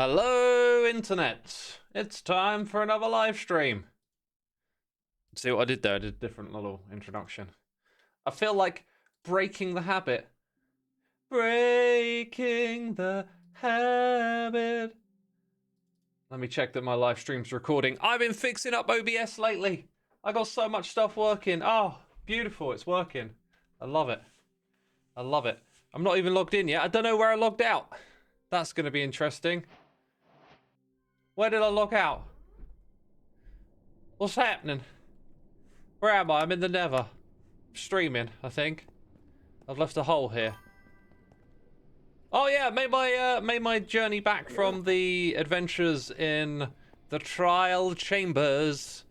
Hello, Internet. It's time for another live stream. See what I did there? I did a different little introduction. I feel like breaking the habit. Breaking the habit. Let me check that my live stream's recording. I've been fixing up OBS lately. I got so much stuff working. Oh, beautiful. It's working. I love it. I love it. I'm not even logged in yet. I don't know where I logged out. That's going to be interesting. Where did I log out? What's happening? Where am I? I'm in the Nether. Streaming, I think. I've left a hole here. Oh yeah, made my journey back from the adventures in the trial chambers.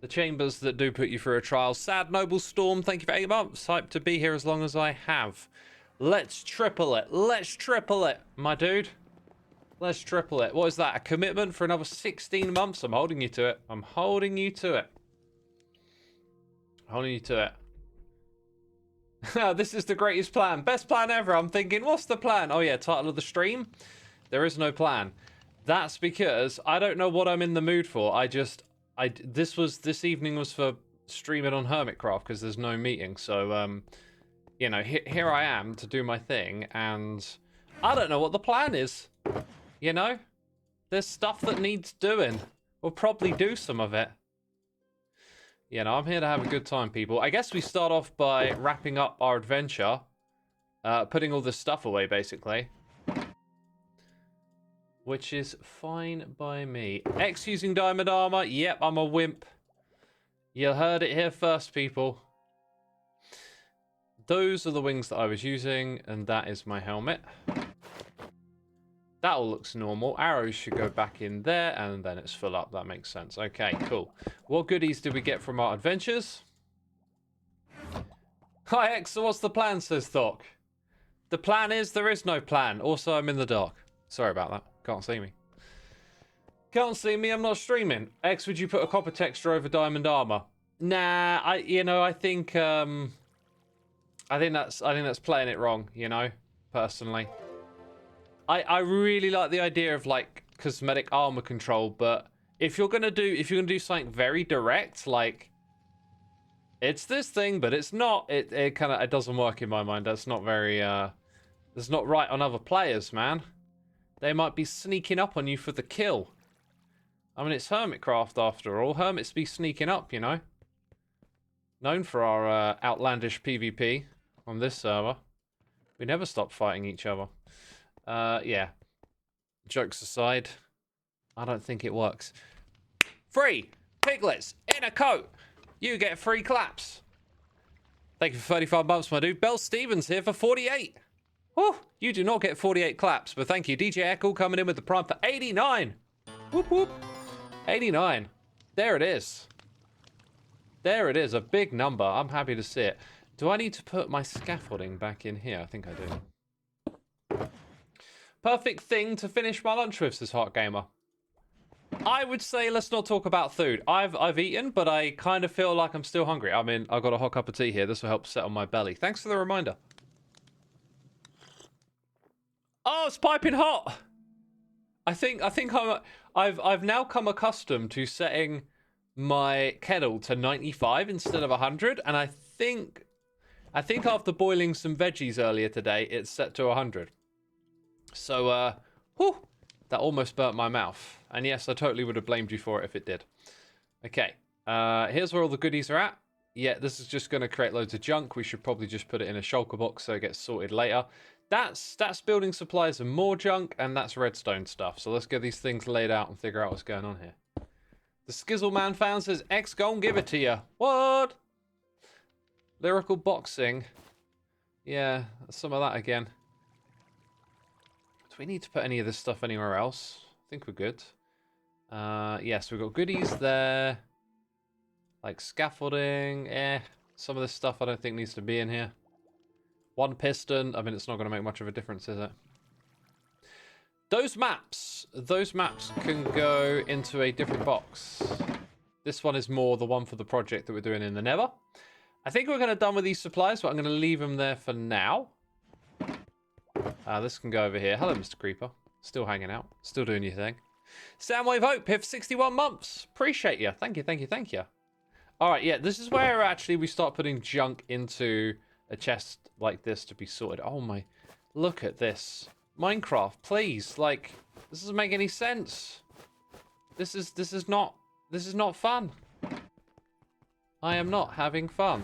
The chambers that do put you through a trial. Sad Noble Storm, thank you for 8 months. Hyped to be here as long as I have. Let's triple it. Let's triple it, my dude. Let's triple it. What is that? A commitment for another 16 months? I'm holding you to it. I'm holding you to it. Holding you to it. This is the greatest plan. Best plan ever. I'm thinking, what's the plan? Oh yeah, title of the stream. There is no plan. That's because I don't know what I'm in the mood for. This evening was for streaming on Hermitcraft because there's no meeting. So, you know, here I am to do my thing, and I don't know what the plan is. You know, there's stuff that needs doing. We'll probably do some of it. You know, I'm here to have a good time, people. I guess we start off by wrapping up our adventure. Putting all this stuff away, basically. Which is fine by me. X using diamond armor. Yep, I'm a wimp. You heard it here first, people. Those are the wings that I was using, and that is my helmet. That all looks normal. Arrows should go back in there, and then it's full up. That makes sense. Okay, cool. What goodies did we get from our adventures? Hi, X. So what's the plan, says Thok. The plan is there is no plan. Also, I'm in the dark. Sorry about that. Can't see me. Can't see me. I'm not streaming. X, would you put a copper texture over diamond armor? Nah. I think that's playing it wrong. You know, personally. I really like the idea of like cosmetic armor control, but if you're gonna do something very direct, like it's this thing, but it's not, it doesn't work in my mind. That's not very that's not right on other players, man. They might be sneaking up on you for the kill. I mean, it's Hermitcraft after all. Hermits be sneaking up, you know. Known for our outlandish PvP on this server. We never stop fighting each other. Yeah. Jokes aside, I don't think it works. Free piglets in a coat. You get free claps. Thank you for 35 months, my dude. Bell Stevens here for 48. Whew, you do not get 48 claps, but thank you. DJ Echo coming in with the prime for 89. Whoop, whoop. 89. There it is. There it is. A big number. I'm happy to see it. Do I need to put my scaffolding back in here? I think I do. Perfect thing to finish my lunch with, says Heart Gamer. I would say let's not talk about food. I've eaten, but I kind of feel like I'm still hungry. I mean, I've got a hot cup of tea here. This will help settle my belly. Thanks for the reminder. Oh, it's piping hot. I've now come accustomed to setting my kettle to 95 instead of 100, and I think after boiling some veggies earlier today, it's set to 100. So, whew, that almost burnt my mouth. And yes, I totally would have blamed you for it if it did. Okay, here's where all the goodies are at. Yeah, this is just going to create loads of junk. We should probably just put it in a shulker box so it gets sorted later. That's building supplies and more junk, and that's redstone stuff. So let's get these things laid out and figure out what's going on here. The Skizzleman fan says, X, go and give it to you. What? Lyrical boxing. Yeah, some of that again. Do we need to put any of this stuff anywhere else? I think we're good. Yes, we've got goodies there. Like scaffolding. Some of this stuff I don't think needs to be in here. One piston. I mean, it's not going to make much of a difference, is it? Those maps can go into a different box. This one is more the one for the project that we're doing in the Nether. I think we're going to done with these supplies, but I'm going to leave them there for now. This can go over here. Hello, Mr. Creeper. Still hanging out. Still doing your thing. Soundwave Hope here for 61 months. Appreciate you. Thank you, thank you, thank you. All right, yeah, this is where actually we start putting junk into a chest like this to be sorted. Oh my, look at this. Minecraft, please. Like, this doesn't make any sense. This is not fun. I am not having fun.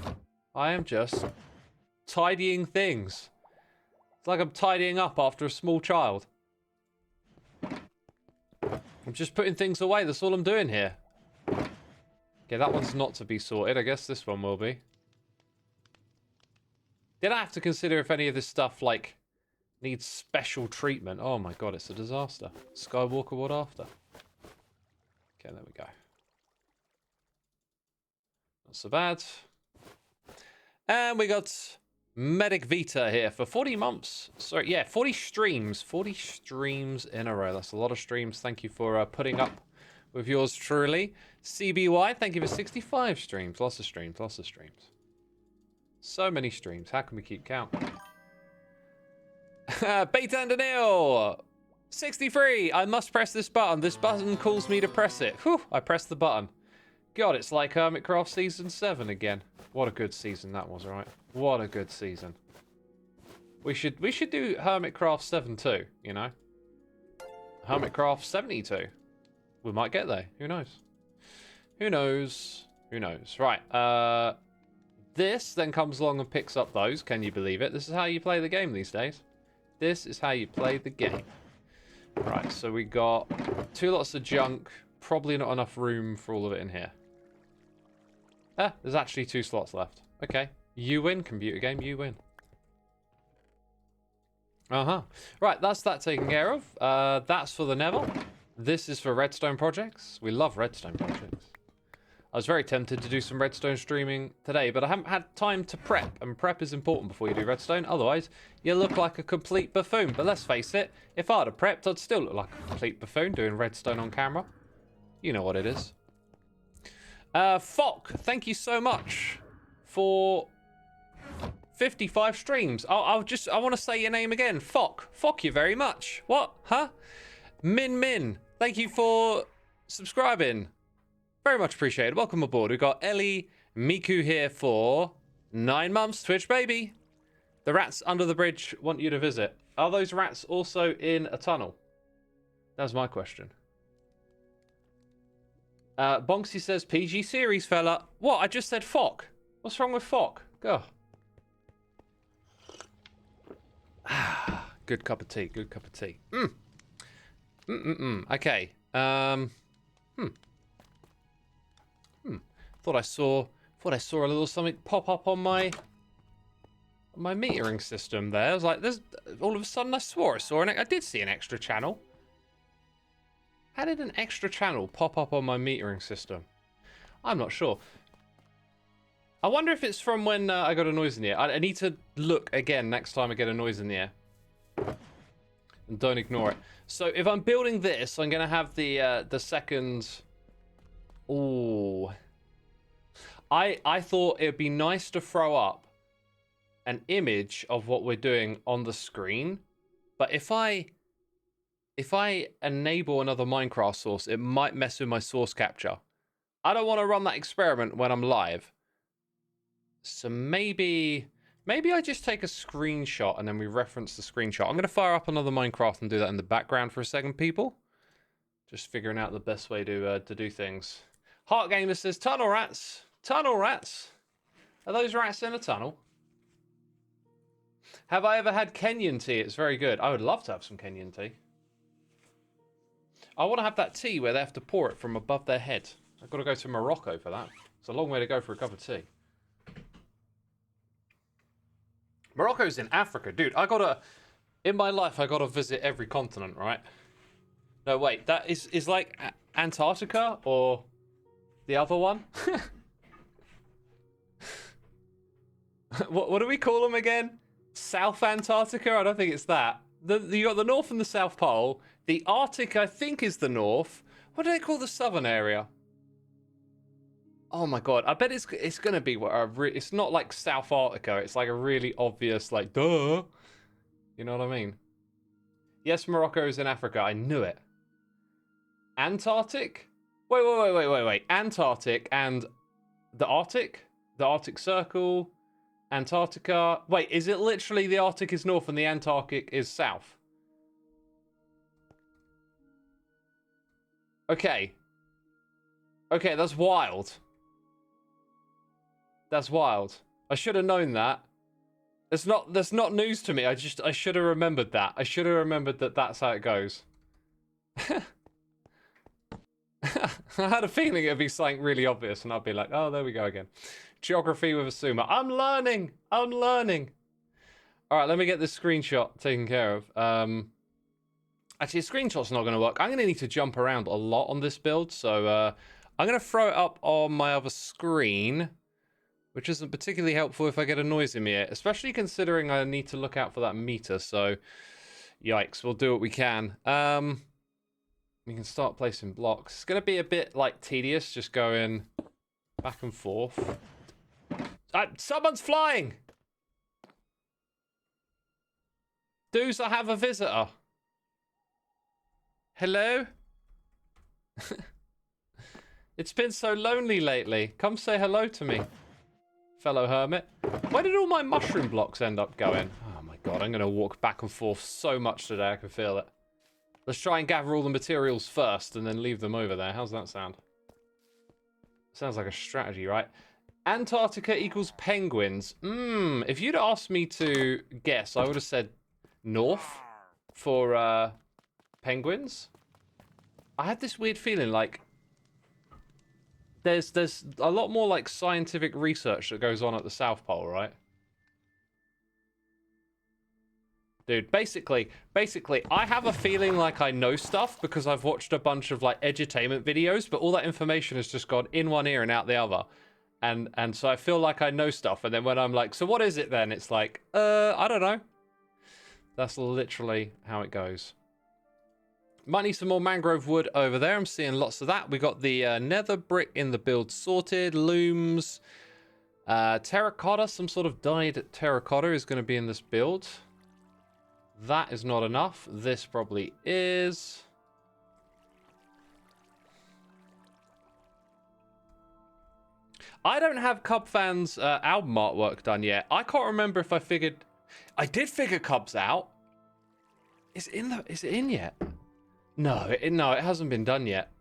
I am just tidying things. It's like I'm tidying up after a small child. I'm just putting things away. That's all I'm doing here. Okay, that one's not to be sorted. I guess this one will be. Did I have to consider if any of this stuff, like, needs special treatment? Oh my god, it's a disaster. Skywalker, what after? Okay, there we go. Not so bad. And we got Medic Vita here for 40 months. Sorry, yeah, 40 streams. 40 streams in a row. That's a lot of streams. Thank you for putting up with yours truly. CBY, thank you for 65 streams. Lots of streams, lots of streams. So many streams. How can we keep count? Beta and Daniel, 63. I must press this button. This button calls me to press it. Whew, I pressed the button. God, it's like Hermitcraft Season 7 again. What a good season that was, right? What a good season. We should do Hermitcraft 7 too, you know? Hermitcraft 72. We might get there. Who knows? Who knows? Who knows? Right. This then comes along and picks up those. Can you believe it? This is how you play the game these days. This is how you play the game. Right, so we got 2 lots of junk. Probably not enough room for all of it in here. Ah, there's actually 2 slots left. Okay. You win, computer game. You win. Uh-huh. Right, that's that taken care of. That's for the Nether. This is for redstone projects. We love redstone projects. I was very tempted to do some redstone streaming today, but I haven't had time to prep, and prep is important before you do redstone. Otherwise, you look like a complete buffoon. But let's face it, if I'd have prepped, I'd still look like a complete buffoon doing redstone on camera. You know what it is. Fock, thank you so much for 55 streams. I want to say your name again. Fock you very much. What? Huh? Min, thank you for subscribing. Very much appreciated. Welcome aboard. We've got Ellie Miku here for 9 months. Twitch, baby. The rats under the bridge want you to visit. Are those rats also in a tunnel? That's my question. Bonksy says, PG series, fella. What? I just said Fock. What's wrong with Fock? Go. Good cup of tea. Good cup of tea. Okay. Thought I saw a little something pop up on my metering system there. I was like, there's all of a sudden I swore I saw I did see an extra channel. How did an extra channel pop up on my metering system? I'm not sure. I wonder if it's from when I got a noise in the ear. I need to look again next time I get a noise in the ear. And don't ignore it. So if I'm building this, I'm going to have the second... Ooh. I thought it would be nice to throw up an image of what we're doing on the screen. But if I enable another Minecraft source, it might mess with my source capture. I don't want to run that experiment when I'm live. So maybe I just take a screenshot and then we reference the screenshot. I'm going to fire up another Minecraft and do that in the background for a second, people. Just figuring out the best way to do things. Heart Gamer says, tunnel rats. Tunnel rats. Are those rats in a tunnel? Have I ever had Kenyan tea? It's very good. I would love to have some Kenyan tea. I want to have that tea where they have to pour it from above their head. I've got to go to Morocco for that. It's a long way to go for a cup of tea. Morocco's in Africa. Dude, in my life, I got to visit every continent, right? No, wait, that is like Antarctica or the other one? What do we call them again? South Antarctica? I don't think it's that. You got the North and the South Pole. The Arctic, I think, is the North. What do they call the southern area? Oh my god, I bet it's going to be it's not like South Antarctica. It's like a really obvious, like, duh. You know what I mean? Yes, Morocco is in Africa. I knew it. Antarctic? Wait. Antarctic and the Arctic? The Arctic Circle, Antarctica. Wait, is it literally the Arctic is north and the Antarctic is south? Okay. Okay, that's wild. That's wild. I should have known that. That's not news to me. I should have remembered that. I should have remembered that that's how it goes. I had a feeling it'd be something really obvious and I'd be like, oh, there we go again. Geography with Xisuma. I'm learning. I'm learning. All right, let me get this screenshot taken care of. Actually, a screenshot's not going to work. I'm going to need to jump around a lot on this build. So I'm going to throw it up on my other screen, which isn't particularly helpful if I get a noise in my ear, especially considering I need to look out for that meter. So yikes, we'll do what we can. We can start placing blocks. It's going to be a bit like tedious just going back and forth. Someone's flying! Dudes, I have a visitor. Hello? It's been so lonely lately. Come say hello to me, fellow hermit. Where did all my mushroom blocks end up going? Oh my god, I'm going to walk back and forth so much today, I can feel it. Let's try and gather all the materials first and then leave them over there. How's that sound? Sounds like a strategy, right? Antarctica equals penguins. If you'd asked me to guess, I would have said north for penguins. I had this weird feeling like there's a lot more like scientific research that goes on at the South Pole, right? Dude, basically, I have a feeling like I know stuff because I've watched a bunch of like edutainment videos, but all that information has just gone in one ear and out the other. And so I feel like I know stuff, and then when I'm like, so what is it then? It's like, I don't know. That's literally how it goes. Might need some more mangrove wood over there. I'm seeing lots of that. We got the nether brick in the build sorted. Looms. Terracotta, some sort of dyed terracotta is going to be in this build. That is not enough. This probably is. I don't have Cub Fans album artwork done yet. I can't remember if I figured... I did figure Cubs out. Is it in yet? No, it hasn't been done yet.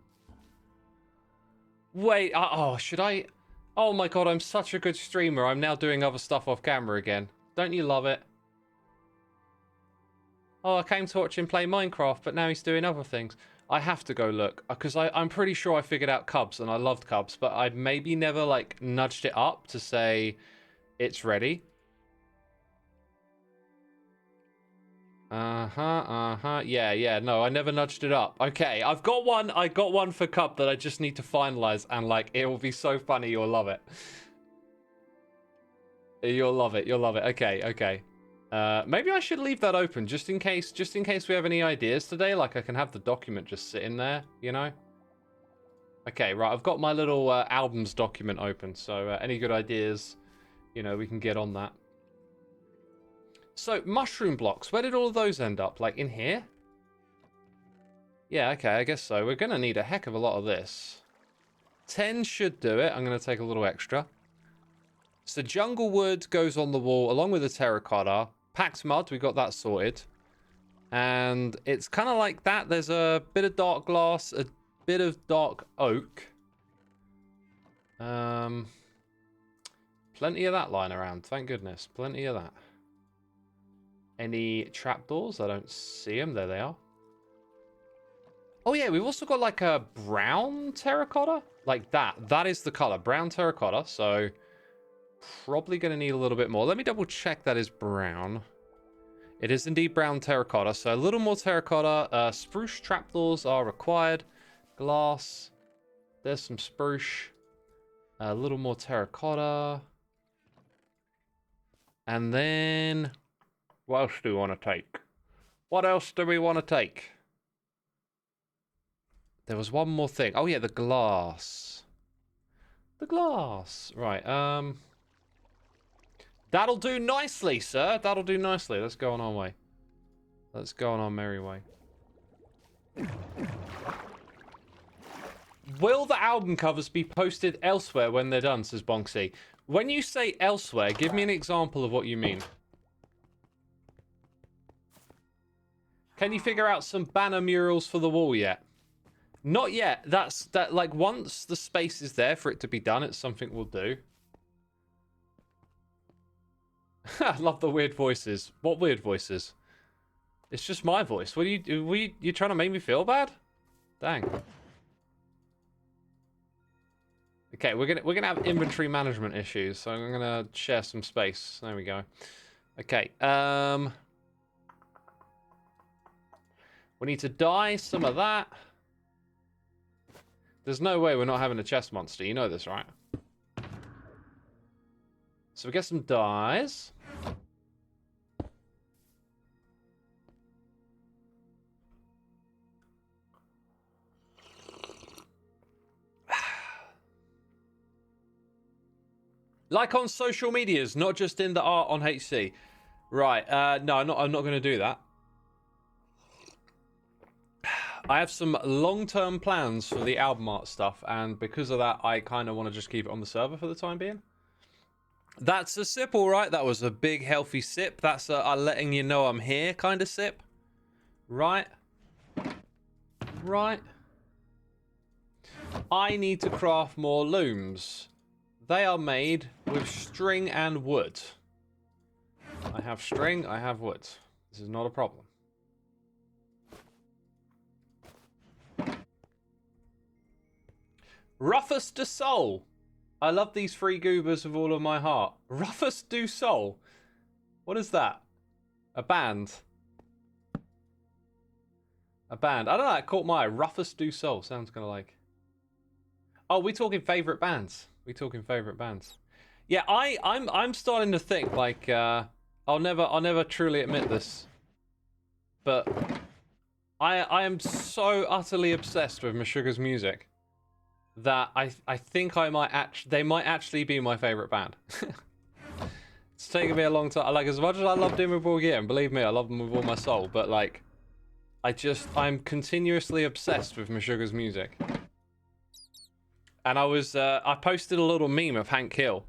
Wait, should I... Oh my god, I'm such a good streamer. I'm now doing other stuff off camera again. Don't you love it? Oh, I came to watch him play Minecraft, but now he's doing other things. I have to go look, because I'm pretty sure I figured out Cubs, and I loved Cubs, but I maybe never, like, nudged it up to say it's ready. Yeah, no, I never nudged it up. Okay, I got one for Cub that I just need to finalize, and, like, it will be so funny, you'll love it. You'll love it, okay. Maybe I should leave that open just in case we have any ideas today. Like I can have the document just sitting there, you know? Okay, right. I've got my little albums document open. So any good ideas, you know, we can get on that. So mushroom blocks, where did all of those end up? Like in here? Yeah, okay, I guess so. We're going to need a heck of a lot of this. 10 should do it. I'm going to take a little extra. So jungle wood goes on the wall along with the terracotta. Packed mud, we got that sorted. And it's kind of like that. There's a bit of dark glass, a bit of dark oak. Plenty of that lying around, thank goodness. Plenty of that. Any trapdoors? I don't see them. There they are. Oh yeah, we've also got like a brown terracotta. Like that. That is the color. Brown terracotta, so... Probably going to need a little bit more. Let me double check that is brown. It is indeed brown terracotta. So a little more terracotta. Spruce trapdoors are required. Glass. There's some spruce. A little more terracotta. And then... What else do we want to take? What else do we want to take? There was one more thing. Oh yeah, the glass. The glass. Right, That'll do nicely, sir. That'll do nicely. Let's go on our way. Let's go on our merry way. Will the album covers be posted elsewhere when they're done, says Bonksy. When you say elsewhere, give me an example of what you mean. Can you figure out some banner murals for the wall yet? Not yet. That like once the space is there for it to be done, it's something we'll do. I love the weird voices. What weird voices? It's just my voice. What are you trying to make me feel bad? Dang. Okay, we're gonna have inventory management issues, so I'm gonna share some space. There we go. Okay, we need to dye some of that. There's no way we're not having a chest monster. You know this, right? So we get some dyes. Like on social medias, not just in the art on HC. Right, no, I'm not going to do that. I have some long-term plans for the album art stuff, and because of that, I kind of want to just keep it on the server for the time being. That's a sip, all right. That was a big, healthy sip. That's a letting you know I'm here kind of sip. Right. Right. I need to craft more looms. They are made with string and wood. I have string, I have wood. This is not a problem. Rufus du Sol. I love these three goobers with all of my heart. Rufus du Sol. What is that? A band. A band. I don't know, it caught my eye. Rufus du Sol. Sounds kind of like... Oh, we talking favourite bands. We talking favourite bands. Yeah, I'm starting to think like I'll never truly admit this, but I am so utterly obsessed with Meshuggah's music that I think they might actually be my favourite band. It's taken me a long time. Like, as much as I love Dimmu Borgir, and believe me, I love them with all my soul, but like I'm continuously obsessed with Meshuggah's music. And I posted a little meme of Hank Hill.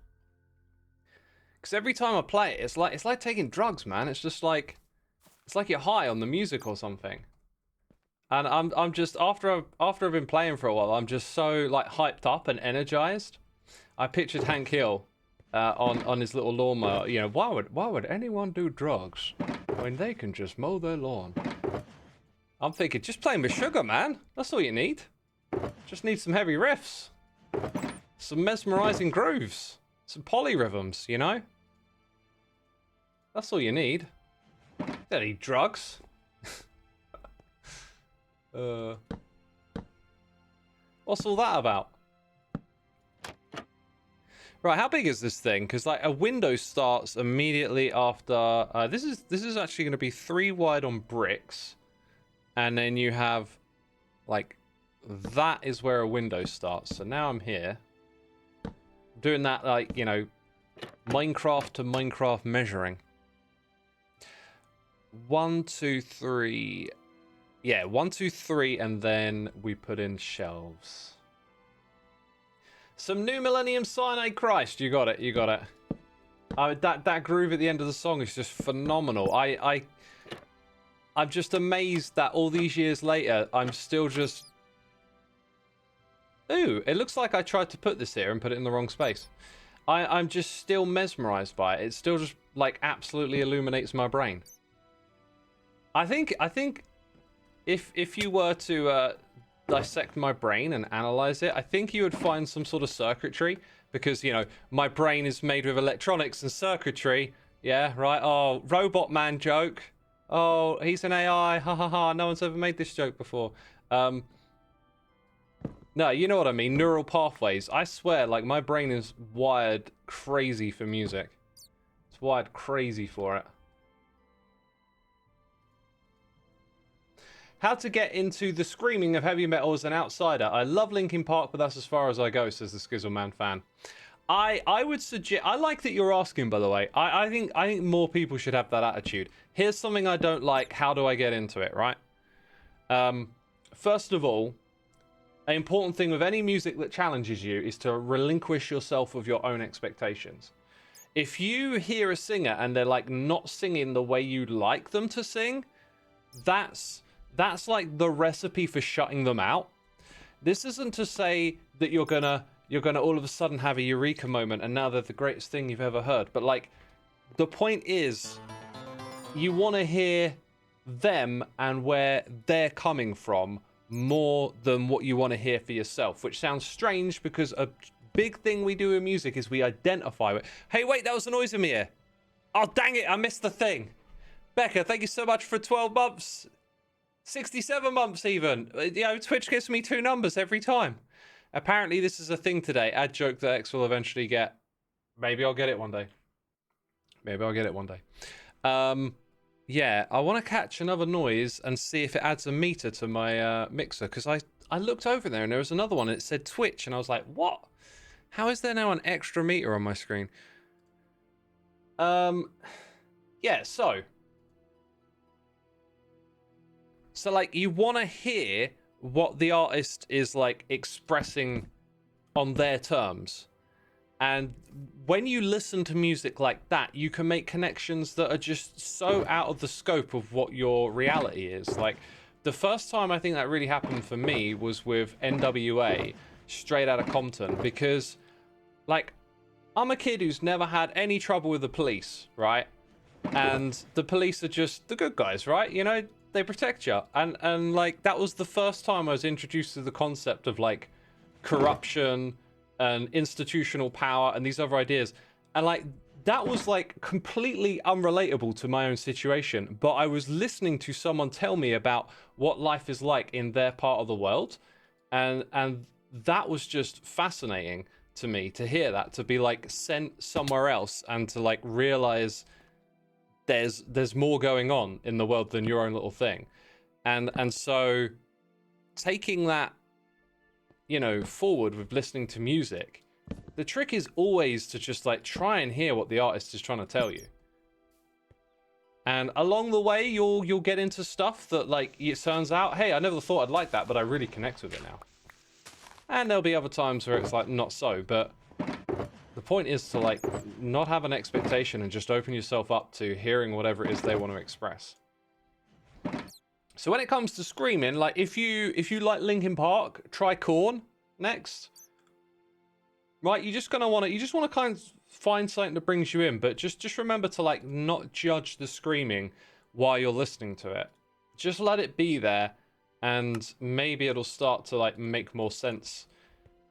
Because every time I play it, it's like taking drugs, man. It's just like, it's like you're high on the music or something. And I'm just, after I've been playing for a while, I'm just so like hyped up and energized. I pictured Hank Hill on his little lawnmower. You know, why would anyone do drugs when they can just mow their lawn? I'm thinking, just play Meshuggah, man. That's all you need. Just need some heavy riffs. Some mesmerizing grooves. Some polyrhythms, you know? That's all you need. You don't need drugs. What's all that about? Right, how big is this thing? Because like a window starts immediately after... this is actually going to be 3 wide on bricks. And then you have like... That is where a window starts. So now I'm here. Doing that, like, you know, Minecraft to Minecraft measuring. 1, 2, 3. Yeah, 1, 2, 3, and then we put in shelves. Some New Millennium Cyanide Christ. You got it, you got it. That groove at the end of the song is just phenomenal. I'm just amazed that all these years later, I'm still just... Ooh, it looks like I tried to put this here and put it in the wrong space. I'm just still mesmerized by it. It still just, like, absolutely illuminates my brain. I think if you were to dissect my brain and analyze it, I think you would find some sort of circuitry. Because, you know, my brain is made with electronics and circuitry. Yeah, right? Oh, robot man joke. Oh, he's an AI. Ha ha ha. No one's ever made this joke before. No, you know what I mean. Neural pathways. I swear, like, my brain is wired crazy for music. It's wired crazy for it. How to get into the screaming of heavy metal as an outsider. I love Linkin Park, but that's as far as I go, says the Skizzleman fan. I would suggest... I like that you're asking, by the way. I think more people should have that attitude. Here's something I don't like. How do I get into it, right? First of all, an important thing with any music that challenges you is to relinquish yourself of your own expectations. If you hear a singer and they're like not singing the way you'd like them to sing, that's like the recipe for shutting them out. This isn't to say that you're gonna all of a sudden have a eureka moment and now they're the greatest thing you've ever heard. But like, the point is, you want to hear them and where they're coming from more than what you want to hear for yourself, which sounds strange because a big thing we do in music is we identify with. Hey, wait, that was a noise in my ear. Oh, dang it, I missed the thing. Becca, thank you so much for 12 months. 67 months even. You know, Twitch gives me 2 numbers every time. Apparently this is a thing today. Ad joke that X will eventually get. Maybe I'll get it one day. Maybe I'll get it one day. Yeah, I want to catch another noise and see if it adds a meter to my mixer, because I looked over there and there was another one and it said Twitch and I was like, what? How is there now an extra meter on my screen? Yeah, so like, you want to hear what the artist is like expressing on their terms. And when you listen to music like that, you can make connections that are just so out of the scope of what your reality is. Like, the first time I think that really happened for me was with NWA, Straight Outta Compton, because, like, I'm a kid who's never had any trouble with the police, right? And the police are just the good guys, right? You know, they protect you. And like, that was the first time I was introduced to the concept of, like, corruption and institutional power and these other ideas. And like, that was like completely unrelatable to my own situation, but I was listening to someone tell me about what life is like in their part of the world, and that was just fascinating to me to hear that, to be like sent somewhere else and to like realize there's more going on in the world than your own little thing. And so taking that, you know, forward with listening to music, the trick is always to just like try and hear what the artist is trying to tell you. And along the way, you'll get into stuff that, like, it turns out, hey, I never thought I'd like that, but I really connect with it now. And there'll be other times where it's like not so, but the point is to like not have an expectation and just open yourself up to hearing whatever it is they want to express. So when it comes to screaming, like, if you like Linkin Park, try Korn next. Right, you just want to kind of find something that brings you in, but just remember to like not judge the screaming while you're listening to it. Just let it be there, and maybe it'll start to like make more sense.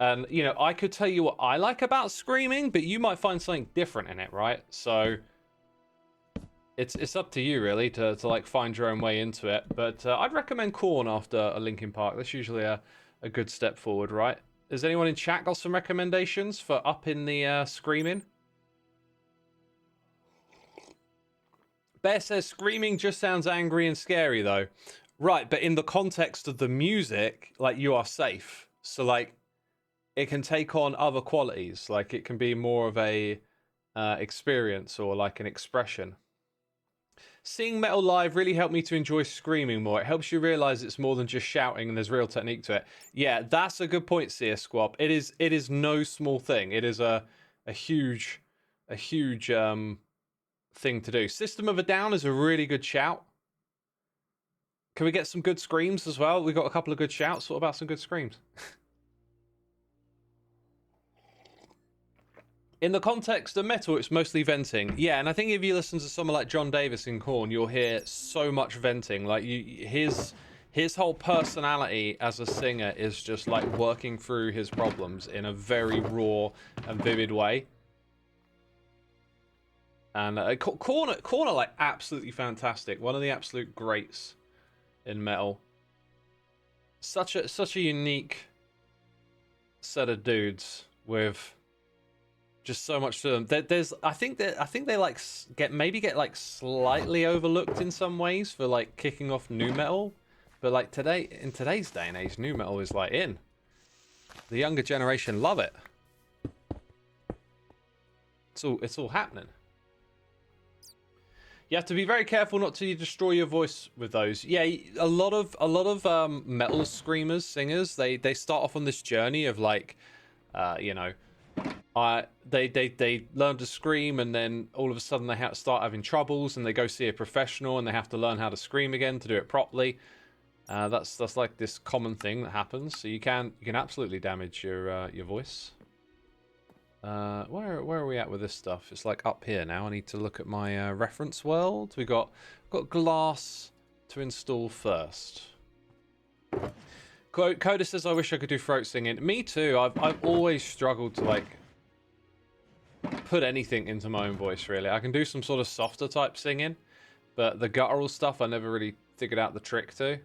And you know, I could tell you what I like about screaming, but you might find something different in it, right? So it's up to you really to like find your own way into it. But I'd recommend Korn after a Linkin Park. That's usually a good step forward, right? Has anyone in chat got some recommendations for upping the screaming? Bear says screaming just sounds angry and scary though. Right, but in the context of the music, like, you are safe. So like, it can take on other qualities. Like, it can be more of a experience or like an expression. Seeing metal live really helped me to enjoy screaming more. It helps you realize it's more than just shouting and there's real technique to it. Yeah, that's a good point, CS Squab. It is no small thing. It is a huge thing to do. System of a Down is a really good shout. Can we get some good screams as well? We got a couple of good shouts. What about some good screams? In the context of metal, it's mostly venting. Yeah, and I think if you listen to someone like John Davis in Korn, you'll hear so much venting. Like, his whole personality as a singer is just like working through his problems in a very raw and vivid way. And Korn are like absolutely fantastic. One of the absolute greats in metal. Such a unique set of dudes with just so much to them. I think they like get like slightly overlooked in some ways for like kicking off new metal, but like in today's day and age, new metal is like in. The younger generation love it. It's all happening. You have to be very careful not to destroy your voice with those. Yeah, a lot of metal screamers, singers, they start off on this journey of like, you know, they learn to scream, and then all of a sudden they start having troubles, and they go see a professional, and they have to learn how to scream again to do it properly. That's like this common thing that happens. So you can absolutely damage your voice. Where are we at with this stuff? It's like up here now. I need to look at my reference world. We got glass to install first. Coda says, "I wish I could do throat singing." Me too. I've always struggled to like put anything into my own voice. Really, I can do some sort of softer type singing, but the guttural stuff I never really figured out the trick to.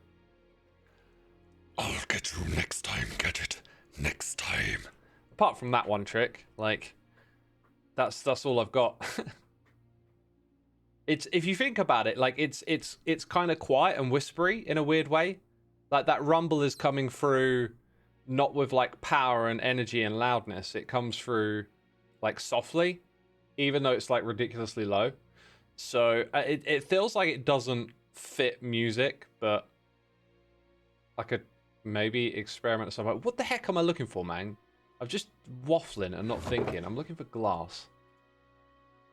I'll get you next time. Get it next time. Apart from that one trick, like that's all I've got. It's, if you think about it, like it's kind of quiet and whispery in a weird way. Like that rumble is coming through not with like power and energy and loudness. It comes through like softly, even though it's like ridiculously low. So it feels like it doesn't fit music, but I could maybe experiment somewhere. What the heck am I looking for, man? I'm just waffling and not thinking. I'm looking for glass.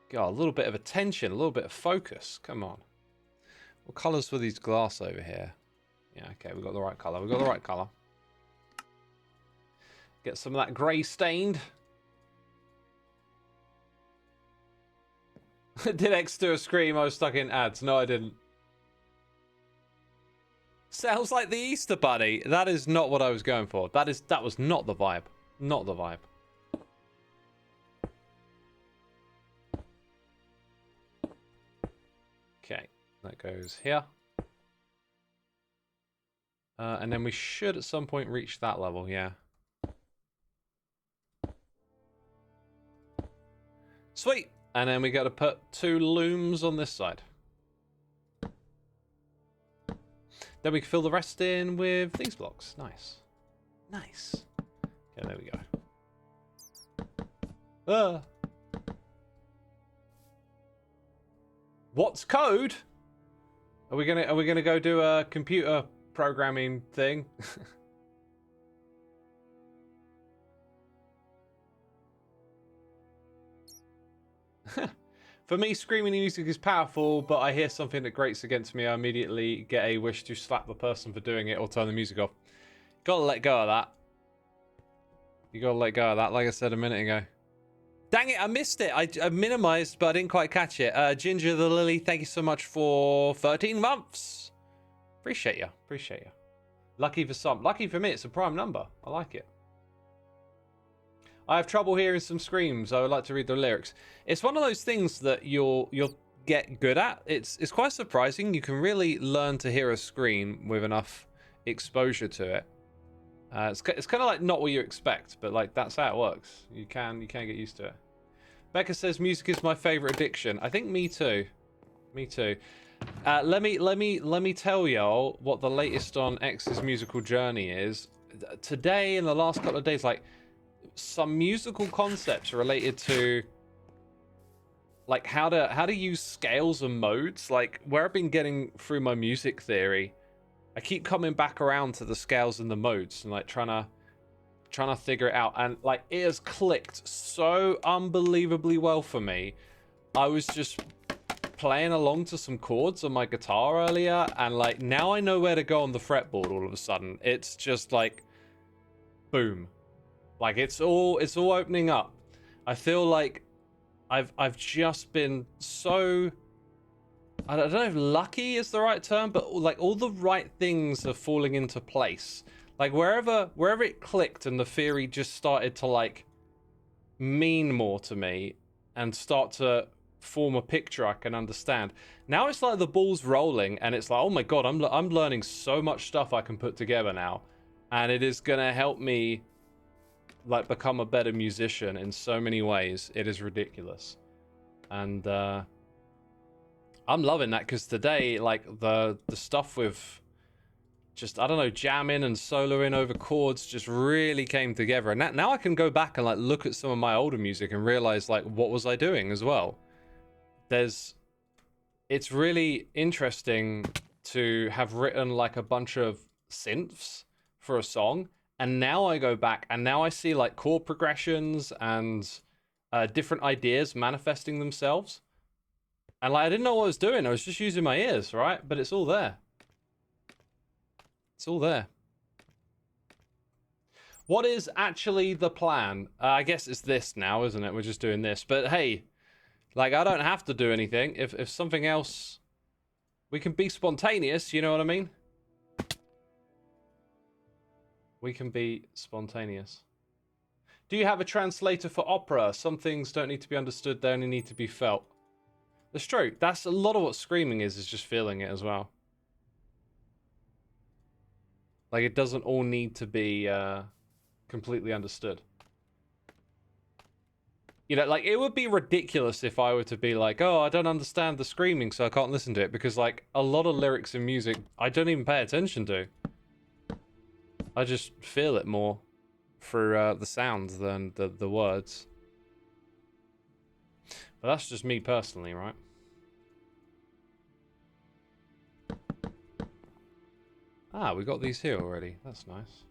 God, a little bit of attention, a little bit of focus. Come on. What colours were these glass over here? Yeah, okay, we got the right colour. We got the right colour. Get some of that grey stained. Did X do a scream? I was stuck in ads. No, I didn't. Sounds like the Easter Bunny. That is not what I was going for. That was not the vibe. Not the vibe. Okay, that goes here. And then we should at some point reach that level, yeah. Sweet! And then we got to put 2 looms on this side. Then we can fill the rest in with these blocks. Nice. Nice. Okay, there we go. What's code? Are we gonna go do a computer programming thing? For me, screaming music is powerful, but I hear something that grates against me, I immediately get a wish to slap the person for doing it or turn the music off. Gotta let go of that. You gotta let go of that, like I said a minute ago. Dang it, I missed it. I minimized, but I didn't quite catch it. Ginger the Lily, thank you so much for 13 months. Appreciate you. Appreciate you. Lucky for some. Lucky for me, it's a prime number. I like it. I have trouble hearing some screams. I would like to read the lyrics. It's one of those things that you'll get good at. It's quite surprising. You can really learn to hear a scream with enough exposure to it. It's kind of like not what you expect, but like that's how it works. You can get used to it. Becca says music is my favorite addiction. I think me too. Me too. Let me tell y'all what the latest on X's musical journey is. Today, in the last couple of days, like some musical concepts related to like how to use scales and modes. Like where I've been getting through my music theory, I keep coming back around to the scales and the modes and like trying to figure it out, and like it has clicked so unbelievably well for me. I was just playing along to some chords on my guitar earlier, and like now I know where to go on the fretboard all of a sudden. It's just like boom. Like it's all opening up. I feel like I've just been so, I don't know if lucky is the right term, but like all the right things are falling into place. Like wherever it clicked and the theory just started to like mean more to me and start to form a picture I can understand. Now it's like the ball's rolling and it's like, oh my god, I'm learning so much stuff I can put together now, and it is gonna help me like become a better musician in so many ways. It is ridiculous. And I'm loving that, because today like the stuff with just, I don't know, jamming and soloing over chords just really came together. And now I can go back and like look at some of my older music and realize like what was I doing as well. It's it's really interesting to have written like a bunch of synths for a song, and now I go back and now I see like chord progressions and different ideas manifesting themselves. And like I didn't know what I was doing. I was just using my ears, right? But it's all there. It's all there. What is actually the plan? I guess it's this now, isn't it? We're just doing this. But hey, like I don't have to do anything. If something else, we can be spontaneous. You know what I mean? We can be spontaneous. Do you have a translator for opera? Some things don't need to be understood. They only need to be felt. That's true. That's a lot of what screaming is just feeling it as well. Like it doesn't all need to be completely understood. You know, like it would be ridiculous if I were to be like, oh, I don't understand the screaming, so I can't listen to it, because like a lot of lyrics in music I don't even pay attention to. I just feel it more through the sounds than the words. But that's just me personally, right? Ah, we got these here already. That's nice.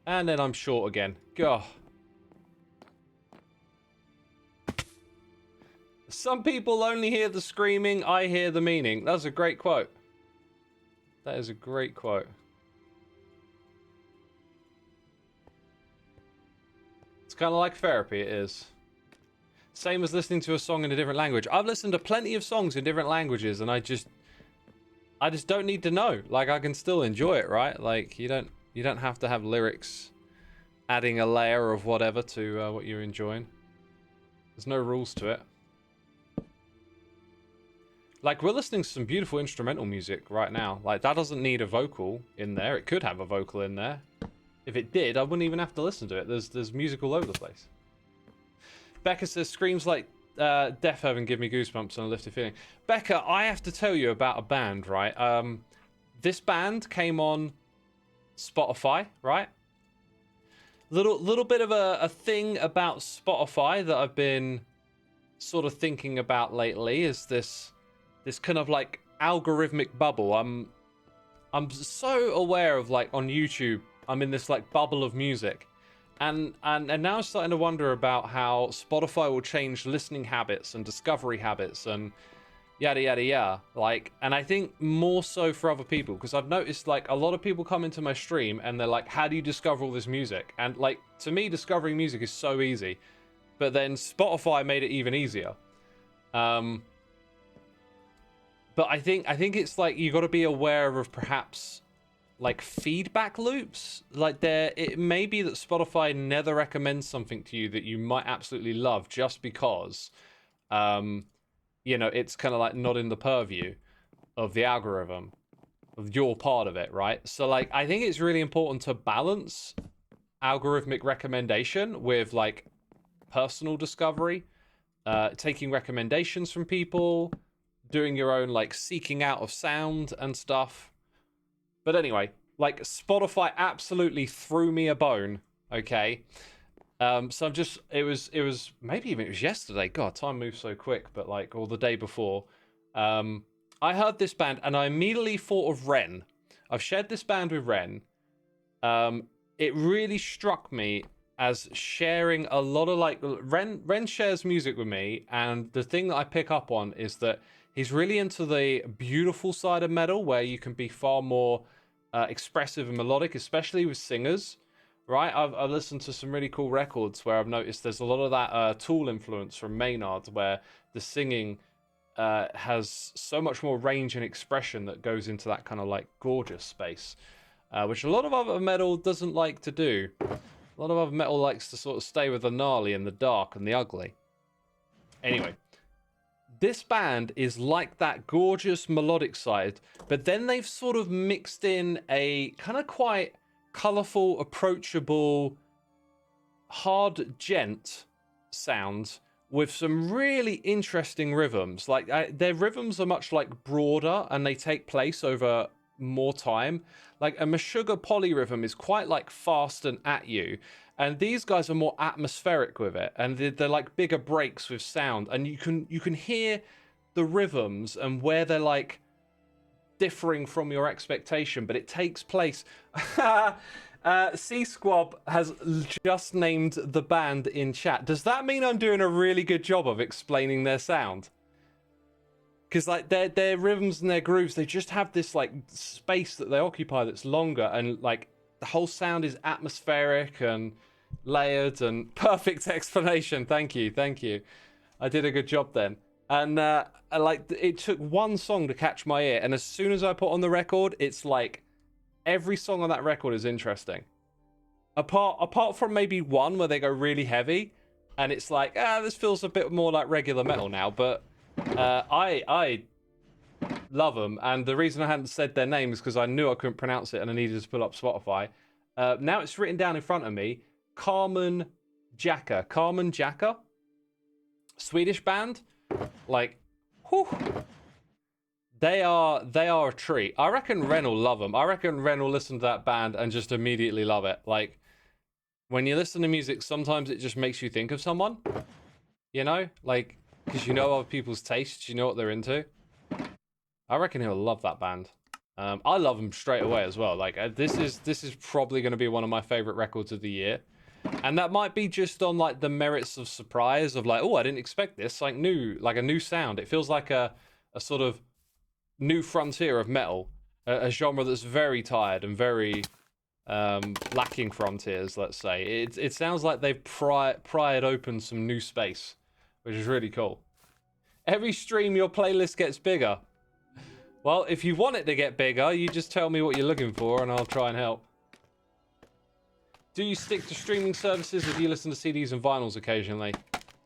And then I'm short again. Gah. Some people only hear the screaming, I hear the meaning. That's a great quote. That is a great quote. It's kind of like therapy, it is. Same as listening to a song in a different language. I've listened to plenty of songs in different languages, and I just don't need to know. Like, I can still enjoy it, right? Like, you don't have to have lyrics adding a layer of whatever to what you're enjoying. There's no rules to it. Like, we're listening to some beautiful instrumental music right now. Like, that doesn't need a vocal in there. It could have a vocal in there. If it did, I wouldn't even have to listen to it. There's music all over the place. Becca says, screams like Death Heaven give me goosebumps and a lifted feeling. Becca, I have to tell you about a band, right? This band came on Spotify, right? Little bit of a thing about Spotify that I've been sort of thinking about lately is this kind of like algorithmic bubble. I'm so aware of, like, on YouTube, I'm in this like bubble of music. And now I'm starting to wonder about how Spotify will change listening habits and discovery habits and yada yada yada. Like, and I think more so for other people, because I've noticed like a lot of people come into my stream and they're like, how do you discover all this music? And like, to me, discovering music is so easy, but then Spotify made it even easier. But I think it's like you got to be aware of perhaps like feedback loops. Like it may be that Spotify never recommends something to you that you might absolutely love just because, you know, it's kind of like not in the purview of the algorithm, of your part of it, right? So like, I think it's really important to balance algorithmic recommendation with like personal discovery, taking recommendations from people, doing your own like seeking out of sound and stuff. But anyway, like Spotify absolutely threw me a bone, okay? So I'm just, it was maybe even it was yesterday. God, time moves so quick, but like, or the day before. I heard this band and I immediately thought of Ren. I've shared this band with Ren. It really struck me as sharing a lot of like, Ren shares music with me, and the thing that I pick up on is that he's really into the beautiful side of metal, where you can be far more expressive and melodic, especially with singers, right? I've listened to some really cool records where I've noticed there's a lot of that Tool influence from Maynard, where the singing has so much more range and expression that goes into that kind of like gorgeous space, which a lot of other metal doesn't like to do. A lot of other metal likes to sort of stay with the gnarly and the dark and the ugly. Anyway, this band is like that gorgeous melodic side, but then they've sort of mixed in a kind of quite colorful, approachable, hard djent sound with some really interesting rhythms. Like their rhythms are much like broader and they take place over more time. Like a Meshuggah polyrhythm is quite like fast and at you, And these guys are more atmospheric with it, and they're like bigger breaks with sound, and you can hear the rhythms and where they're like differing from your expectation, but it takes place. C Squab has just named the band in chat. Does that mean I'm doing a really good job of explaining their sound? Because like their rhythms and their grooves, they just have this like space that they occupy that's longer, and like the whole sound is atmospheric and layered and perfect explanation. Thank you. I did a good job then. And like it took one song to catch my ear, and as soon as I put on the record, it's like every song on that record is interesting. Apart from maybe one where they go really heavy, and it's like, this feels a bit more like regular metal now. But I love them, and the reason I hadn't said their name is because I knew I couldn't pronounce it, and I needed to pull up Spotify. Now it's written down in front of me. Carmen Jacka, Swedish band. Like, whew, they are a treat. I reckon Ren will love them. I reckon Ren will listen to that band and just immediately love it. Like, when you listen to music, sometimes it just makes you think of someone, you know, like, because you know other people's tastes, you know what they're into. I reckon he'll love that band. I love them straight away as well. Like, this is probably going to be one of my favorite records of the year. And that might be just on like the merits of surprise of like, oh, I didn't expect this, like a new sound. It feels like a sort of new frontier of metal, a genre that's very tired and very lacking frontiers, let's say. It sounds like they've pried open some new space, which is really cool. Every stream your playlist gets bigger. Well, if you want it to get bigger, you just tell me what you're looking for and I'll try and help. Do you stick to streaming services or do you listen to CDs and vinyls occasionally?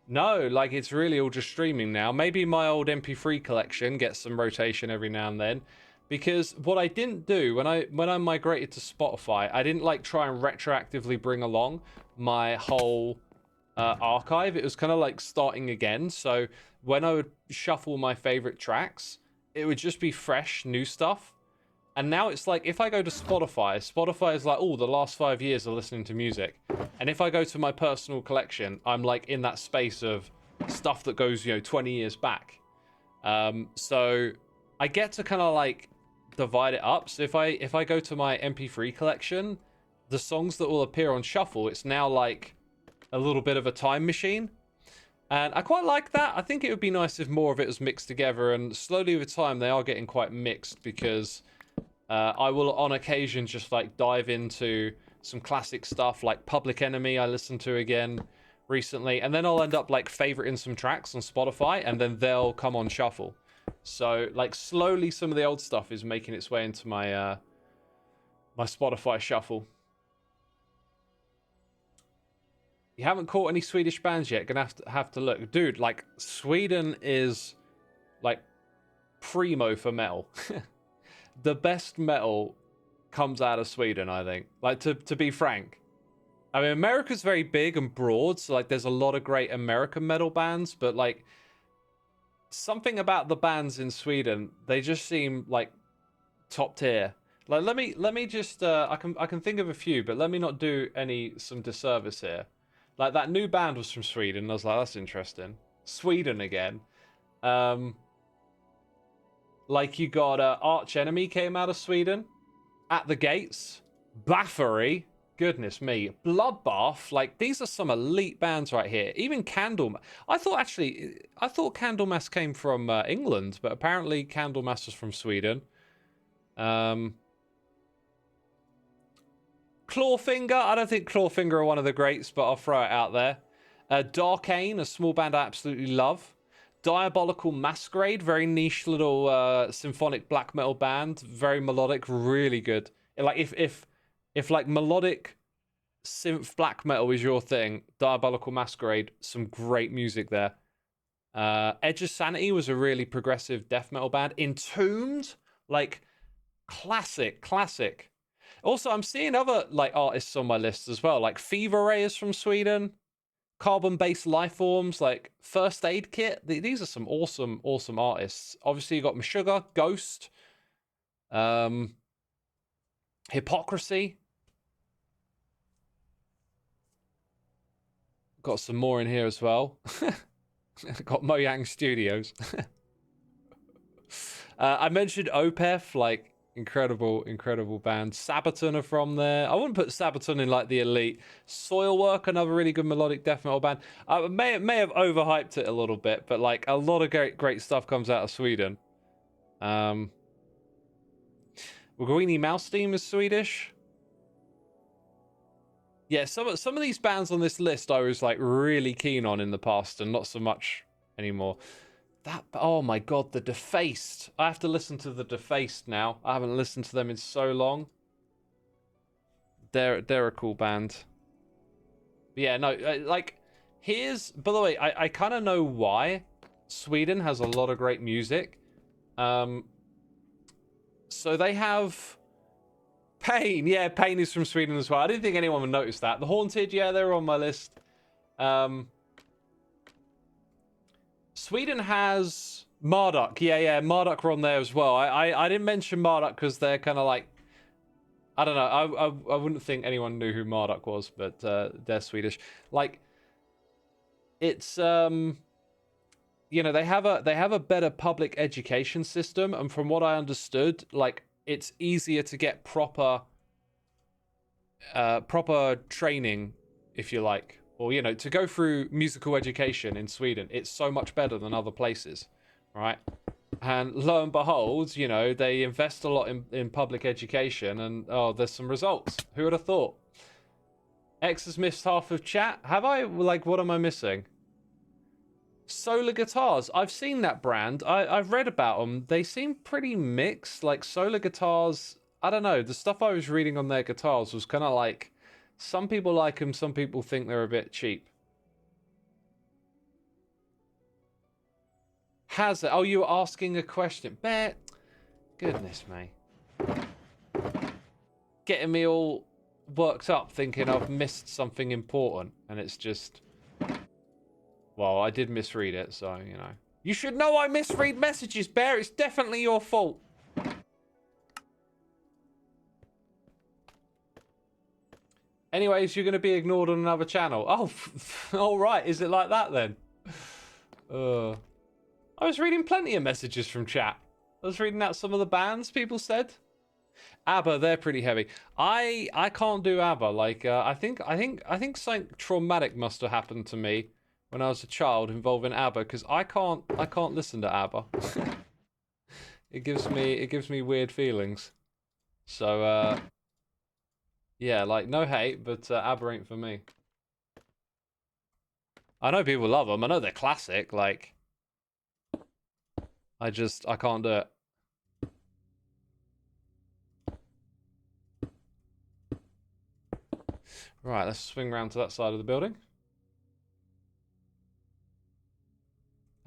No, like it's really all just streaming now. Maybe my old MP3 collection gets some rotation every now and then. Because what I didn't do when I migrated to Spotify, I didn't like try and retroactively bring along my whole archive. It was kind of like starting again. So when I would shuffle my favorite tracks, it would just be fresh, new stuff. And now it's like, if I go to Spotify is like, oh, the last 5 years of listening to music. And if I go to my personal collection, I'm like in that space of stuff that goes, 20 years back. So I get to kind of like divide it up. So if I go to my MP3 collection, the songs that will appear on shuffle, it's now like a little bit of a time machine. And I quite like that. I think it would be nice if more of it was mixed together. And slowly over time, they are getting quite mixed because I will on occasion just like dive into some classic stuff like Public Enemy I listened to again recently, and then I'll end up like favoriting some tracks on Spotify and then they'll come on shuffle. So like slowly some of the old stuff is making its way into my my Spotify shuffle. You haven't caught any Swedish bands yet? Gonna have to look. Dude, like Sweden is like primo for metal. The best metal comes out of Sweden, I think. Like, to be frank. I mean, America's very big and broad, so, like, there's a lot of great American metal bands, but, like, something about the bands in Sweden, they just seem, like, top tier. Like, let me just, I can think of a few, but let me not do some disservice here. Like, that new band was from Sweden, and I was like, that's interesting. Sweden again. Like, you got Arch Enemy came out of Sweden. At the Gates. Baffery. Goodness me. Bloodbath. Like, these are some elite bands right here. Even Candlemass. I thought Candlemass came from England, but apparently Candlemass was from Sweden. Clawfinger. I don't think Clawfinger are one of the greats, but I'll throw it out there. Darkane, a small band I absolutely love. Diabolical Masquerade, very niche little symphonic black metal band, very melodic, really good. Like if like melodic synth black metal is your thing, Diabolical Masquerade, some great music there. Edge of Sanity was a really progressive death metal band. Entombed, like classic. Also, I'm seeing other like artists on my list as well. Like Fever Ray is from Sweden. Carbon-based life forms like First Aid Kit. These are some awesome artists. Obviously, you got Meshuggah, Ghost, Hypocrisy. Got some more in here as well. Got Mojang Studios. I mentioned Opeth, like incredible band. Sabaton are from there. I wouldn't put Sabaton in like the elite. Soilwork, another really good melodic death metal band. I may have overhyped it a little bit, but like a lot of great stuff comes out of Sweden. Greenie Mouse Team is Swedish. Yeah, some of these bands on this list I was like really keen on in the past, and not so much anymore. Oh my god, the Defaced. I have to listen to the Defaced now. I haven't listened to them in so long. They're a cool band. But yeah, no, like by the way, I kind of know why Sweden has a lot of great music. So they have Pain. Yeah, Pain is from Sweden as well. I didn't think anyone would notice that. The Haunted, yeah, they're on my list. Sweden has Marduk. Yeah, Marduk were on there as well. I didn't mention Marduk because they're kind of like, I don't know. I wouldn't think anyone knew who Marduk was, but they're Swedish. Like, it's you know, they have a better public education system, and from what I understood, like, it's easier to get proper training, if you like, or, you know, to go through musical education in Sweden. It's so much better than other places, right? And lo and behold, you know, they invest a lot in public education, and oh, there's some results. Who would have thought? X has missed half of chat. Have I? Like, what am I missing? Solar Guitars. I've seen that brand. I've read about them. They seem pretty mixed. Like, Solar Guitars, I don't know. The stuff I was reading on their guitars was kind of like, some people like them, some people think they're a bit cheap. Has it? Oh, you were asking a question. Bear. Goodness me. Getting me all worked up thinking I've missed something important, and it's just... Well, I did misread it, so, you know. You should know I misread messages, Bear. It's definitely your fault. Anyways, you're going to be ignored on another channel. Oh, all right. Is it like that, then? I was reading plenty of messages from chat. I was reading out some of the bands people said. ABBA, they're pretty heavy. I can't do ABBA. Like, I think something traumatic must have happened to me when I was a child involving ABBA, because I can't listen to ABBA. It gives me weird feelings. So yeah, like, no hate, but ABBA ain't for me. I know people love them. I know they're classic. Like, I can't do it. Right, let's swing around to that side of the building.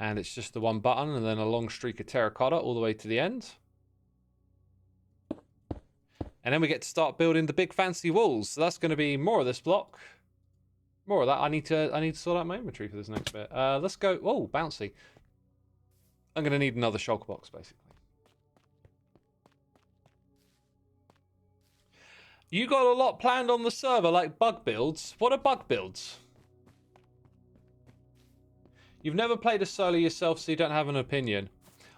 And it's just the one button and then a long streak of terracotta all the way to the end. And then we get to start building the big fancy walls. So that's going to be more of this block. More of that. I need to sort out my inventory for this next bit. Let's go. Oh, bouncy. I'm going to need another shulker box, basically. You got a lot planned on the server, like bug builds. What are bug builds? You've never played a solo yourself, so you don't have an opinion.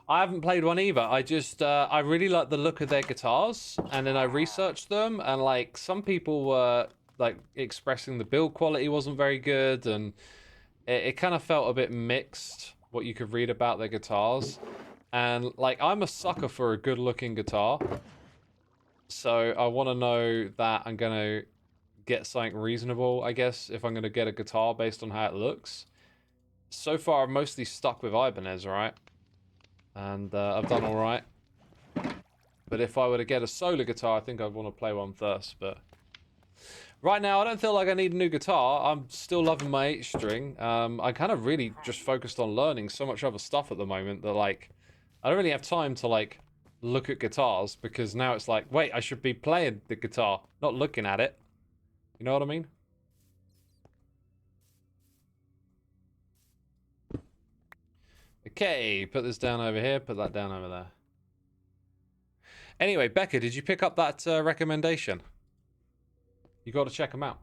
I haven't played one either. I just, I really like the look of their guitars, and then I researched them, and like, some people were like expressing the build quality wasn't very good, and it kind of felt a bit mixed, what you could read about their guitars. And like, I'm a sucker for a good looking guitar, so I want to know that I'm going to get something reasonable, I guess, if I'm going to get a guitar based on how it looks. So far, I've mostly stuck with Ibanez, right? And I've done all right. But if I were to get a solar guitar, I think I'd want to play one first. But right now, I don't feel like I need a new guitar. I'm still loving my 8-string. I kind of really just focused on learning so much other stuff at the moment that, like, I don't really have time to, like, look at guitars, because now it's like, wait, I should be playing the guitar, not looking at it. You know what I mean? Okay, put this down over here, put that down over there. Anyway, Becca, did you pick up that recommendation? You got to check them out.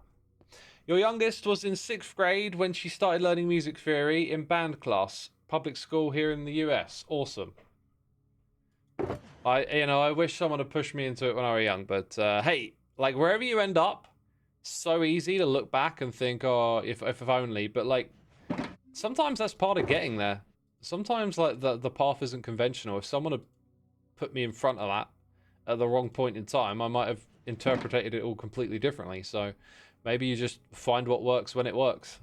Your youngest was in 6th grade when she started learning music theory in band class, public school here in the US. Awesome. I wish someone had pushed me into it when I was young, but hey, like wherever you end up, so easy to look back and think, oh, if only. But like, sometimes that's part of getting there. Sometimes like the path isn't conventional. If someone had put me in front of that at the wrong point in time, I might have interpreted it all completely differently. So maybe you just find what works when it works.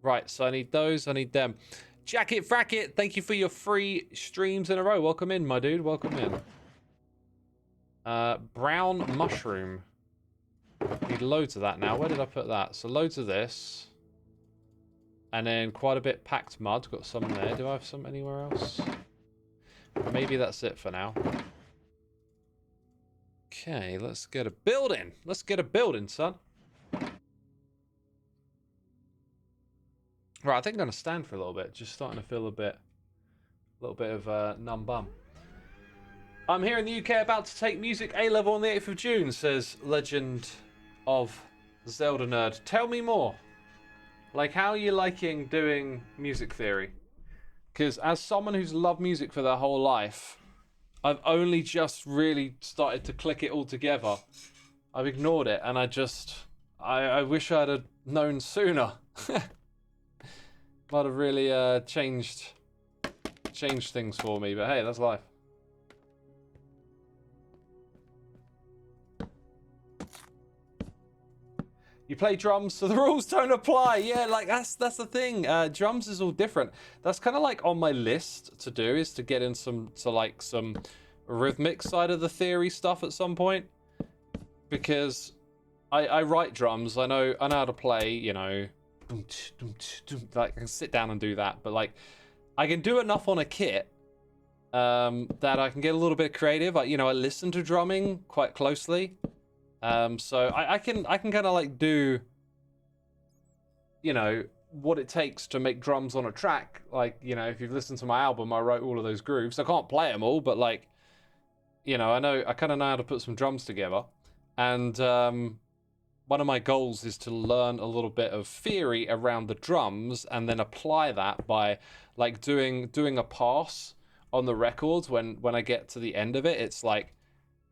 Right, so I need those, I need them. Jacket Fracket, thank you for your 3 streams in a row. Welcome in, my dude, welcome in. Brown mushroom. Need loads of that now. Where did I put that? So loads of this. And then quite a bit packed mud. Got some there. Do I have some anywhere else? Maybe that's it for now. Okay, let's get a building. Let's get a building, son. Right, I think I'm going to stand for a little bit. Just starting to feel a little bit of numb bum. I'm here in the UK about to take music A-level on the 8th of June, says Legend of Zelda Nerd. Tell me more. Like, how are you liking doing music theory? Because as someone who's loved music for their whole life, I've only just really started to click it all together. I've ignored it, and I wish I'd have known sooner. Might have really changed things for me, but hey, that's life. You play drums, so the rules don't apply. Yeah, like that's the thing. Drums is all different. That's kind of like on my list to do, is to get in some rhythmic side of the theory stuff at some point, because I write drums. I know how to play. You know, like I can sit down and do that, but like I can do enough on a kit that I can get a little bit creative. I listen to drumming quite closely. So I can kind of like do, what it takes to make drums on a track. Like, if you've listened to my album, I wrote all of those grooves. I can't play them all, but like, I kind of know how to put some drums together. And one of my goals is to learn a little bit of theory around the drums and then apply that by like doing a pass on the records. When I get to the end of it, it's like,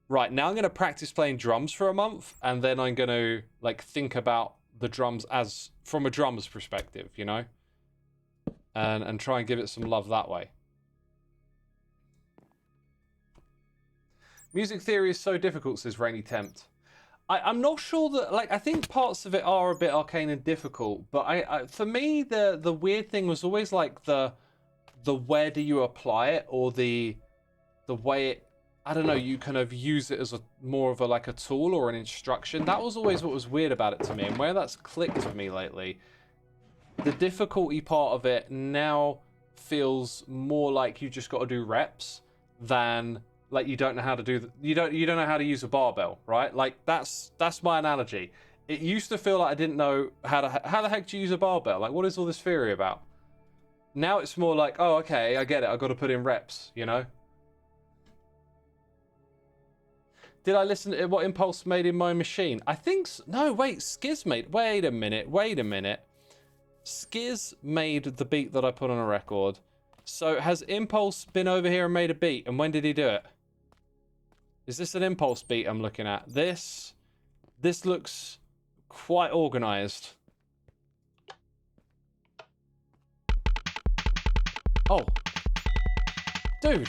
right, now I'm going to practice playing drums for a month, and then I'm going to like think about the drums as from a drummer's perspective, and try and give it some love that way. Music theory is so difficult, says Rainy Tempt. I'm not sure that, like, I think parts of it are a bit arcane and difficult, but for me, the weird thing was always like the where do you apply it, or the way it, I don't know, you kind of use it as more of a tool or an instruction. That was always what was weird about it to me, and where that's clicked for me lately. The difficulty part of it now feels more like you just got to do reps than like you don't know how to do. You don't know how to use a barbell, right? Like that's my analogy. It used to feel like I didn't know how the heck do you use a barbell? Like, what is all this theory about? Now it's more like, oh, okay, I get it. I've got to put in reps, Did I listen to what Impulse made in my machine? I think no, wait, Skiz made... Wait a minute. Skiz made the beat that I put on a record. So has Impulse been over here and made a beat? And when did he do it? Is this an Impulse beat I'm looking at? This looks quite organized. Oh. Dude.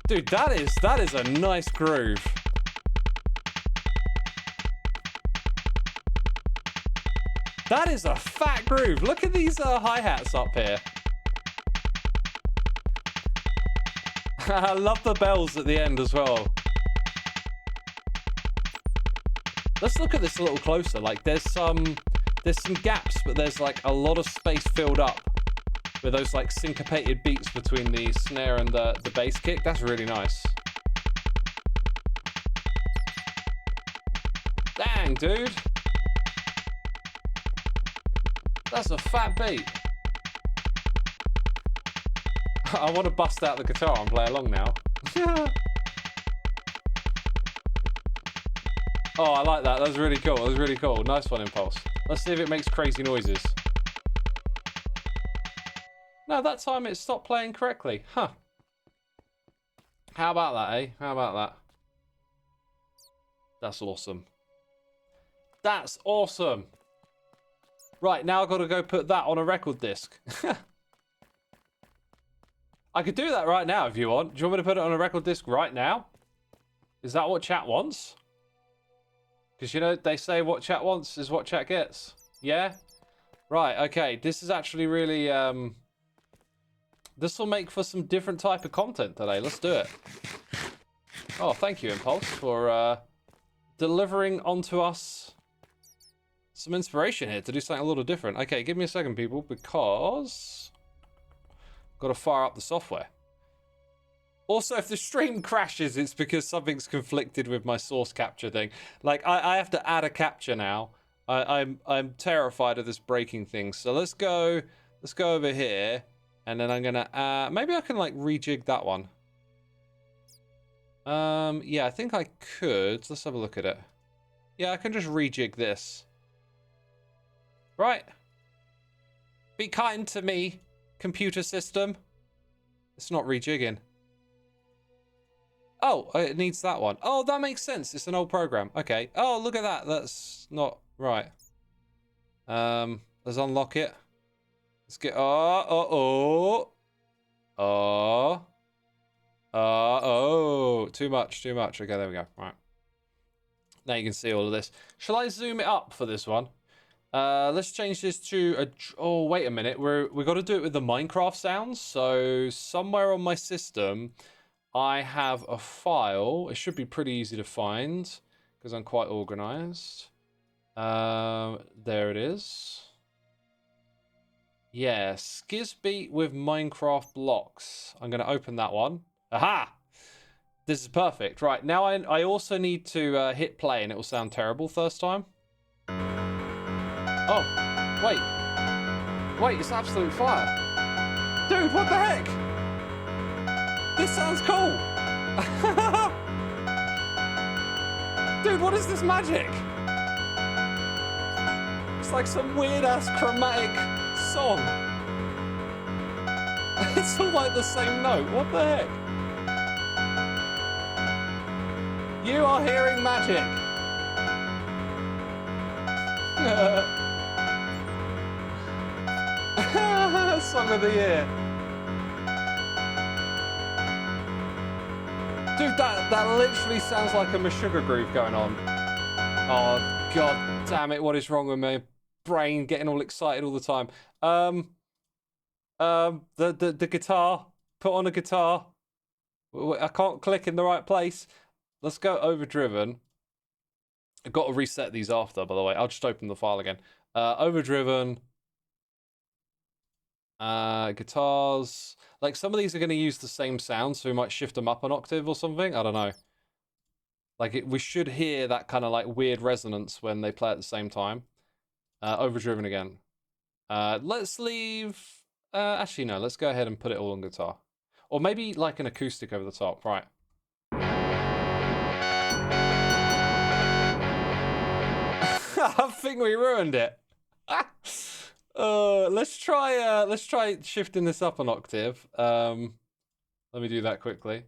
Dude, that is a nice groove. That is a fat groove. Look at these hi-hats up here. I love the bells at the end as well. Let's look at this a little closer. Like there's some gaps, but there's like a lot of space filled up with those like syncopated beats between the snare and the bass kick. That's really nice. Dang, dude. That's a fat beat. I want to bust out the guitar and play along now. Oh, I like that. That was really cool. That was really cool. Nice one, Impulse. Let's see if it makes crazy noises. No, that time it stopped playing correctly. Huh. How about that, eh? How about that? That's awesome. That's awesome. Right, now I've got to go put that on a record disc. I could do that right now if you want. Do you want me to put it on a record disc right now? Is that what chat wants? Because, you know, they say what chat wants is what chat gets. Yeah? Right, okay. This is actually really... This will make for some different type of content today. Let's do it. Oh, thank you, Impulse, for delivering onto us some inspiration here to do something a little different. Okay, give me a second, people, because... got to fire up the software. Also, if the stream crashes, it's because something's conflicted with my source capture thing. Like, I have to add a capture now. I'm terrified of this breaking thing. So let's go over here, and then I'm gonna maybe I can like rejig that one. Yeah, I think I could. Let's have a look at it. Yeah, I can just rejig this. Right. Be kind to me, computer system. It's not rejigging. Oh, it needs that one. Oh, that makes sense. It's an old program. Okay. Oh, look at that. That's not right. Let's unlock it. Let's get... Oh. Too much. Okay, there we go. Right. Now you can see all of this. Shall I zoom it up for this one? Let's change this to a... Oh, wait a minute. We got to do it with the Minecraft sounds. So somewhere on my system... I have a file. It should be pretty easy to find because I'm quite organized. There it is. Yeah, Skizbeat with Minecraft blocks. I'm going to open that one. Aha! This is perfect. Right, now I also need to hit play and it will sound terrible first time. Oh, wait. Wait, it's absolute fire. Dude, what the heck? This sounds cool! Dude, what is this magic? It's like some weird-ass chromatic song. It's all like the same note. What the heck? You are hearing magic. Song of the year. Dude, that literally sounds like a Meshuggah groove going on. Oh, god damn it, what is wrong with my brain getting all excited all the time? The guitar. Put on a guitar. I can't click in the right place. Let's go overdriven. I've got to reset these after, by the way. I'll just open the file again. Overdriven. Guitars. Like, some of these are going to use the same sound, so we might shift them up an octave or something. I don't know. Like, we should hear that kind of, like, weird resonance when they play at the same time. Overdriven again. Let's leave... actually, no. Let's go ahead and put it all on guitar. Or maybe, like, an acoustic over the top. Right. I think we ruined it. Let's try shifting this up an octave. Let me do that quickly.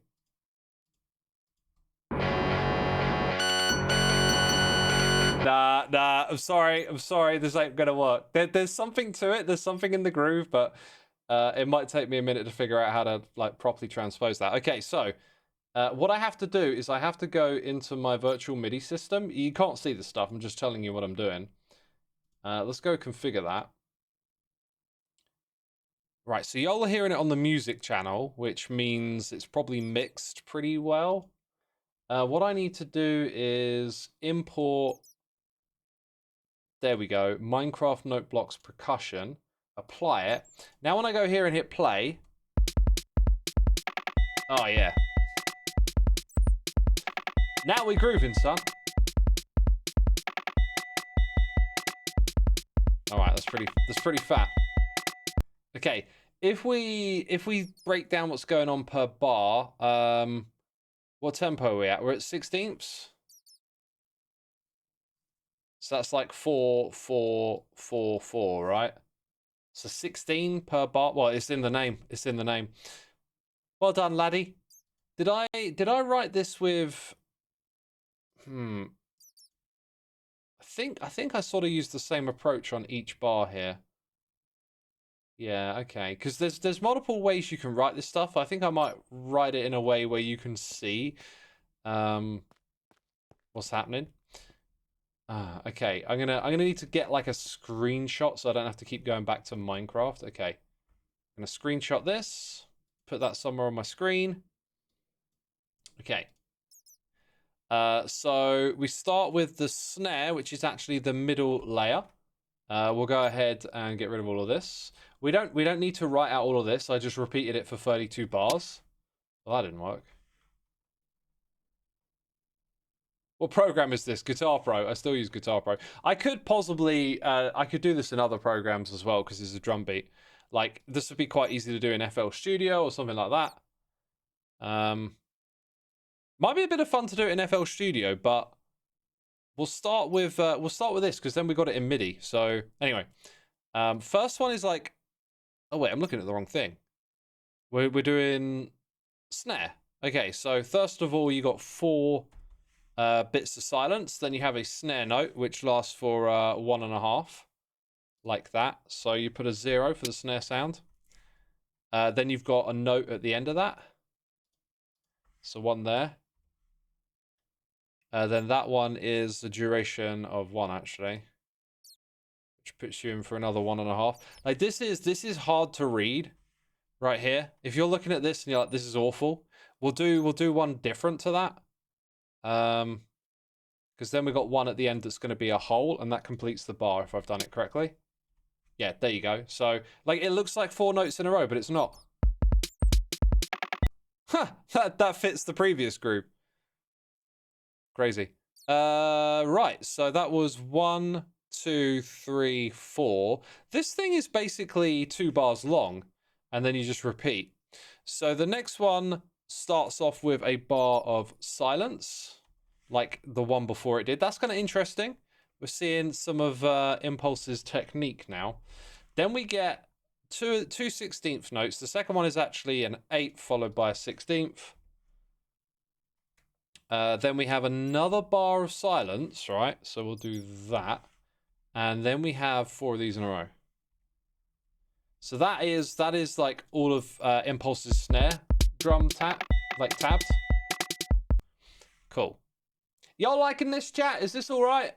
Nah, I'm sorry, this ain't gonna work. There's something to it, there's something in the groove, but it might take me a minute to figure out how to like properly transpose that. Okay, so what I have to do is I have to go into my virtual MIDI system. You can't see this stuff, I'm just telling you what I'm doing. Let's go configure that. Right, so y'all are hearing it on the music channel, which means it's probably mixed pretty well. What I need to do is import, there we go, Minecraft Note Blocks Percussion, apply it. Now when I go here and hit play, oh yeah. Now we're grooving, son. All right, that's pretty fat. Okay, if we break down what's going on per bar, what tempo are we at? We're at 16ths. So that's like 4, 4, 4, 4, right? So 16 per bar. Well, it's in the name. It's in the name. Well done, laddie. Did I write this with? I think I sort of used the same approach on each bar here. Yeah, okay. Because there's multiple ways you can write this stuff. I think I might write it in a way where you can see what's happening. Okay. I'm gonna need to get like a screenshot so I don't have to keep going back to Minecraft. Okay. I'm gonna screenshot this, put that somewhere on my screen. Okay. So we start with the snare, which is actually the middle layer. We'll go ahead and get rid of all of this. We don't need to write out all of this. I just repeated it for 32 bars. Well, that didn't work. What program is this? Guitar Pro. I still use Guitar Pro. I could possibly, I could do this in other programs as well because it's a drum beat. Like this would be quite easy to do in FL Studio or something like that. Might be a bit of fun to do it in FL Studio, but we'll start with this because then we got it in MIDI. So anyway, first one is like, oh wait, I'm looking at the wrong thing. We're doing snare. Okay, so first of all, you got 4 bits of silence. Then you have a snare note, which lasts for 1.5, like that. So you put a 0 for the snare sound. Then you've got a note at the end of that. So 1 there. Then that one is the duration of 1 actually, which puts you in for another 1.5. Like this is hard to read right here. If you're looking at this and you're like, this is awful, we'll do one different to that. Because then we got 1 at the end that's going to be a hole, and that completes the bar if I've done it correctly. Yeah, there you go. So like it looks like 4 notes in a row, but it's not. Huh, that fits the previous group. Crazy. Right, so that was 1, 2, 3, 4. This thing is basically 2 bars long, and then you just repeat. So the next one starts off with a bar of silence, like the one before it did. That's kind of interesting. We're seeing some of Impulse's technique now. Then we get two 16th notes. The second one is actually an 8th followed by a 16th. Then we have another bar of silence, right? So we'll do that. And then we have 4 of these in a row. So that is like all of Impulse's snare drum tap, like tabbed. Cool. Y'all liking this, chat? Is this all right?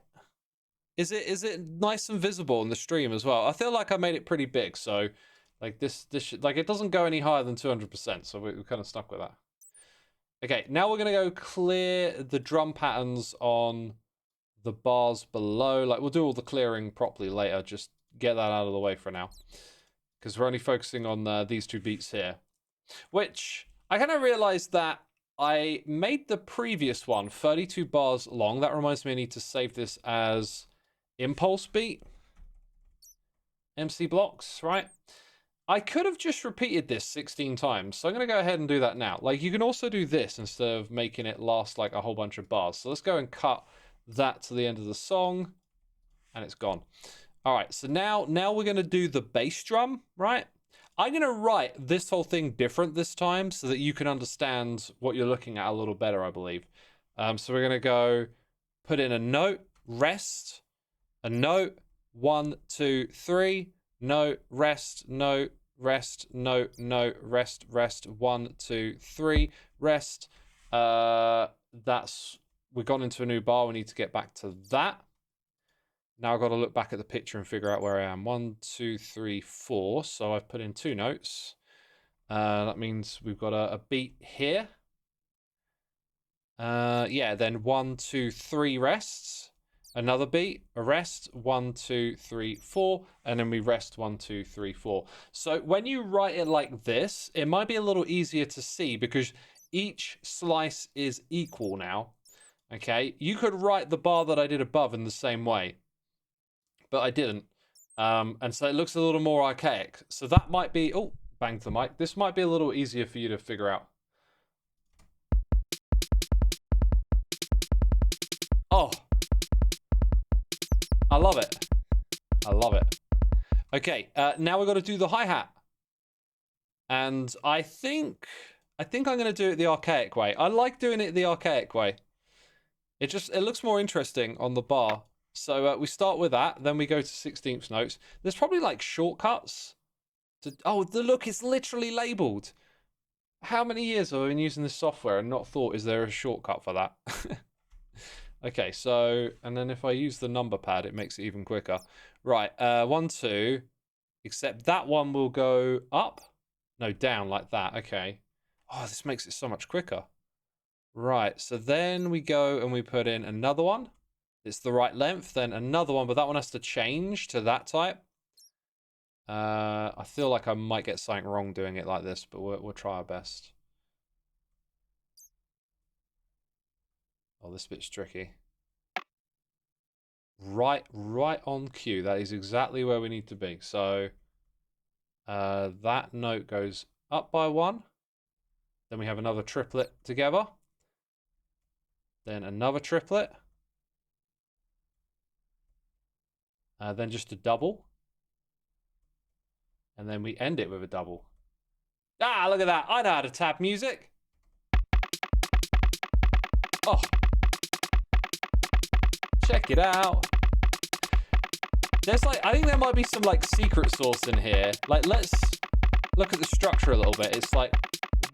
Is it nice and visible in the stream as well? I feel like I made it pretty big, so like this should, like it doesn't go any higher than 200%, so we're kind of stuck with that. Okay, now we're gonna go clear the drum patterns on the bars below. Like we'll do all the clearing properly later. Just get that out of the way for now, because we're only focusing on these 2 beats here. Which I kind of realized that I made the previous one 32 bars long. That reminds me I need to save this as Impulse beat. MC blocks, right? I could have just repeated this 16 times, so I'm going to go ahead and do that now. Like, you can also do this instead of making it last like a whole bunch of bars. So let's go and cut that to the end of the song, and it's gone. All right, so now we're going to do the bass drum, right? I'm going to write this whole thing different this time so that you can understand what you're looking at a little better, I believe. So we're going to go put in a note, rest, a note, 1, 2, 3, note, rest, note, rest, note, note, rest, rest, 1, 2, 3, rest. We've gone into a new bar. We need to get back to that. Now I've got to look back at the picture and figure out where I am. 1, 2, 3, 4. So I've put in 2 notes. That means we've got a beat here. Yeah, then 1, 2, 3 rests. Another beat, a rest, 1, 2, 3, 4, and then we rest 1, 2, 3, 4. So when you write it like this, it might be a little easier to see because each slice is equal now. Okay, you could write the bar that I did above in the same way, but I didn't. And so it looks a little more archaic. So that might be, oh, banged the mic. This might be a little easier for you to figure out. Oh. I love it. I love it. Okay, now we've got to do the hi-hat. And I think I'm going to do it the archaic way. I like doing it the archaic way. It looks more interesting on the bar. So we start with that, then we go to 16th notes. There's probably like shortcuts. Oh, look, it's literally labeled. How many years have I been using this software and not thought, is there a shortcut for that? Okay, so, and then if I use the number pad, it makes it even quicker. Right, 1, 2, except that one will go up. No, down like that. Okay. Oh, this makes it so much quicker. Right, so then we go and we put in another one. It's the right length, then another one, but that one has to change to that type. I feel like I might get something wrong doing it like this, but we'll try our best. Oh, this bit's tricky. Right on cue. That is exactly where we need to be. So that note goes up by 1. Then we have another triplet together. Then another triplet. Then just a double. And then we end it with a double. Ah, look at that. I know how to tab music. Oh. Check it out. There's like, I think there might be some like secret sauce in here. Like, let's look at the structure a little bit. It's like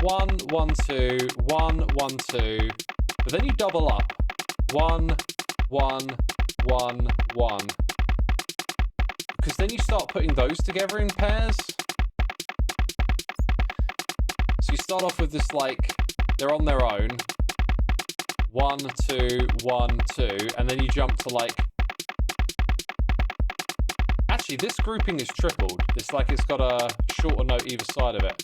1, 1, 2, 1, 1, 2. But then you double up. 1, 1, 1, 1. Because then you start putting those together in pairs. So you start off with this like, they're on their own. 1, 2, 1, 2. And then you jump to like, actually this grouping is tripled. It's like it's got a shorter note either side of it.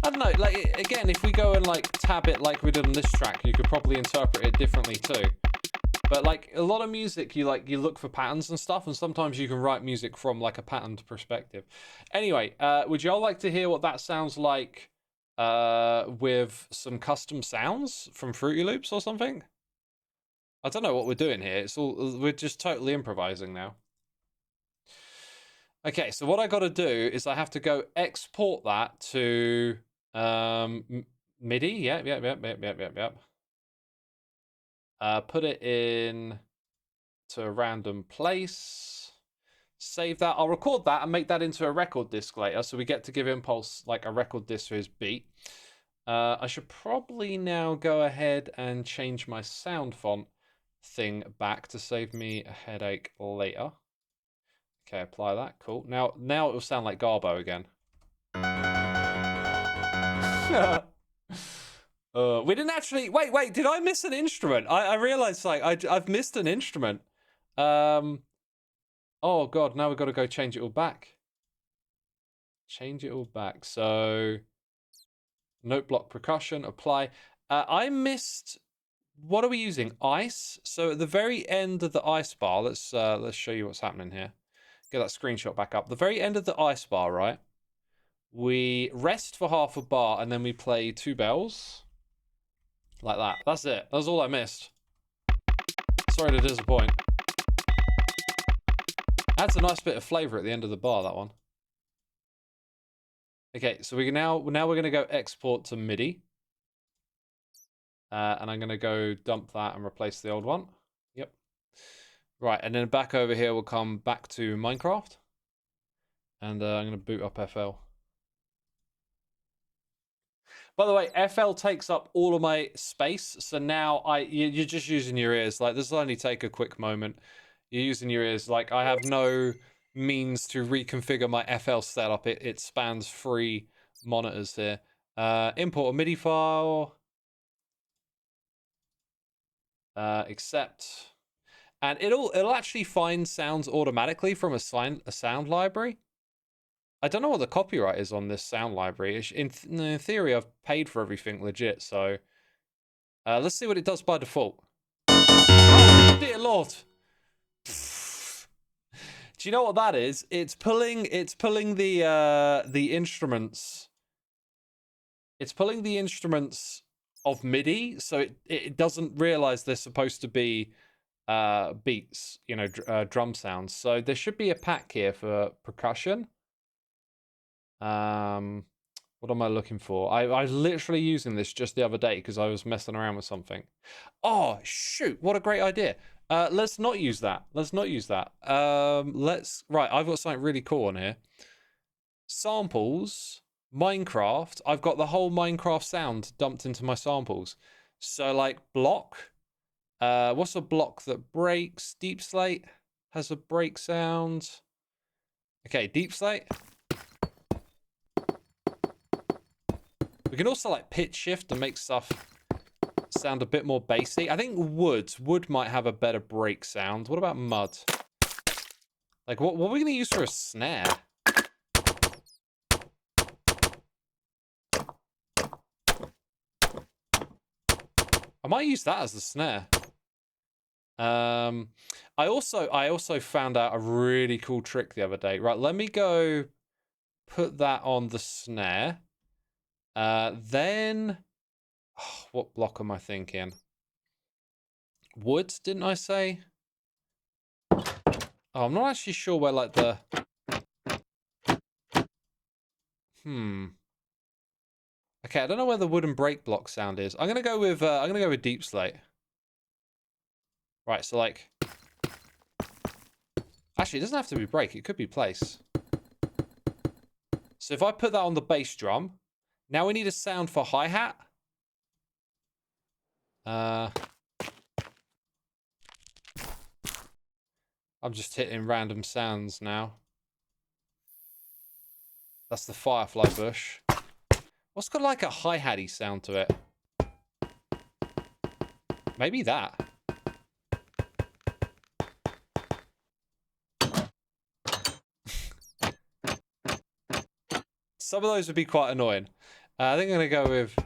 I don't know, like, again, if we go and like tab it like we did on this track, you could probably interpret it differently too. But like a lot of music, you look for patterns and stuff, and sometimes you can write music from like a patterned perspective. Anyway, would y'all like to hear what that sounds like with some custom sounds from Fruity Loops or something? I don't know what we're doing here. We're just totally improvising now. Okay, so what I got to do is I have to go export that to MIDI. Yep. Put it in to a random place. Save that. I'll record that and make that into a record disc later, so we get to give Impulse like a record disc for his beat. I should probably now go ahead and change my sound font thing back to save me a headache later. Okay, apply that. Cool. Now it will sound like Garbo again. We didn't actually... Wait, did I miss an instrument? I realized, like, I've missed an instrument. Oh, God, now we've got to go change it all back. Change it all back. So, note block percussion, apply. I missed... What are we using? Ice? So, at the very end of the ice bar, let's show you what's happening here. Get that screenshot back up. The very end of the ice bar, right? We rest for half a bar, and then we play 2 bells. Like that. That's it. That's all I missed. Sorry to disappoint. Adds a nice bit of flavor at the end of the bar, that one. Okay, so now we're going to go export to MIDI. And I'm going to go dump that and replace the old one. Yep. Right, and then back over here, we'll come back to Minecraft. And I'm going to boot up FL. By the way, FL takes up all of my space, so now you're just using your ears. Like, this will only take a quick moment. You're using your ears. Like, I have no means to reconfigure my FL setup. It spans 3 monitors here. Import a MIDI file. Accept. And it'll actually find sounds automatically from a sound library. I don't know what the copyright is on this sound library. In theory, I've paid for everything legit, so... let's see what it does by default. Oh, dear Lord! Do you know what that is? It's pulling the instruments. It's pulling the instruments of MIDI, so it doesn't realize they're supposed to be beats, you know, drum sounds. So there should be a pack here for percussion. What am I looking for? I was literally using this just the other day because I was messing around with something. Oh, shoot. What a great idea. Let's not use that. Let's not use that. Right, I've got something really cool on here. Samples, Minecraft. I've got the whole Minecraft sound dumped into my samples. So, like, block. What's a block that breaks? Deep slate has a break sound. Okay, deep slate. We can also like pitch shift and make stuff sound a bit more bassy. I think wood might have a better break sound. What about mud? Like what are we gonna use for a snare? I might use that as the snare. I also found out a really cool trick the other day. Right, let me go put that on the snare. Then what block am I thinking? Wood, didn't I say? Oh, I'm not actually sure where like the Okay, I don't know where the wooden break block sound is. I'm gonna go with deep slate. Right, so like actually it doesn't have to be break, it could be place. So if I put that on the bass drum, now we need a sound for hi-hat. I'm just hitting random sounds now. That's the firefly bush. What's got like a hi-hatty sound to it? Maybe that. Some of those would be quite annoying. I think I'm going to go with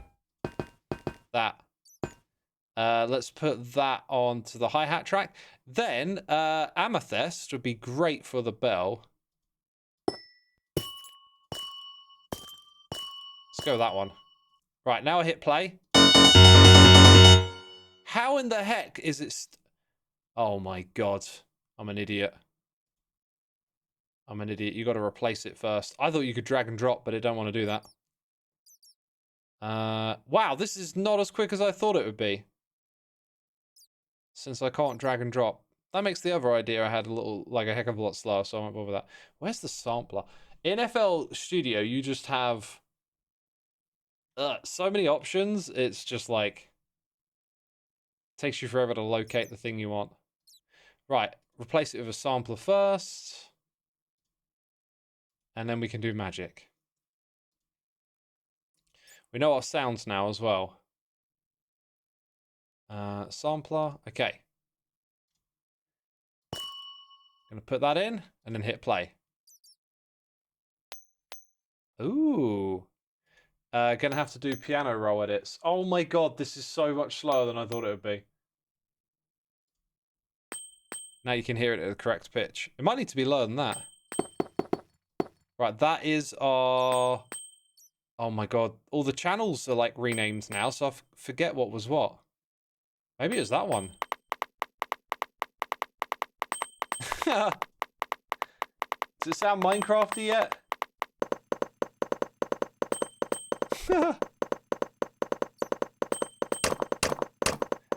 that. Let's put that onto the hi-hat track. Then, amethyst would be great for the bell. Let's go with that one. Right, now I hit play. How in the heck is it... Oh my god. I'm an idiot. I'm an idiot. You got to replace it first. I thought you could drag and drop, but it don't want to do that. Wow, this is not as quick as I thought it would be. Since I can't drag and drop. That makes the other idea I had a heck of a lot slower, so I won't bother that. Where's the sampler? In FL Studio, you just have so many options. It's just like... takes you forever to locate the thing you want. Right, replace it with a sampler first. And then we can do magic. We know our sounds now as well. Sampler, okay. Gonna put that in and then hit play. Ooh. Gonna have to do piano roll edits. Oh my god, this is so much slower than I thought it would be. Now you can hear it at the correct pitch. It might need to be lower than that. Right, that is our... Oh my god, all the channels are like renamed now, so I forget what was what. Maybe it was that one. Does it sound Minecrafty yet?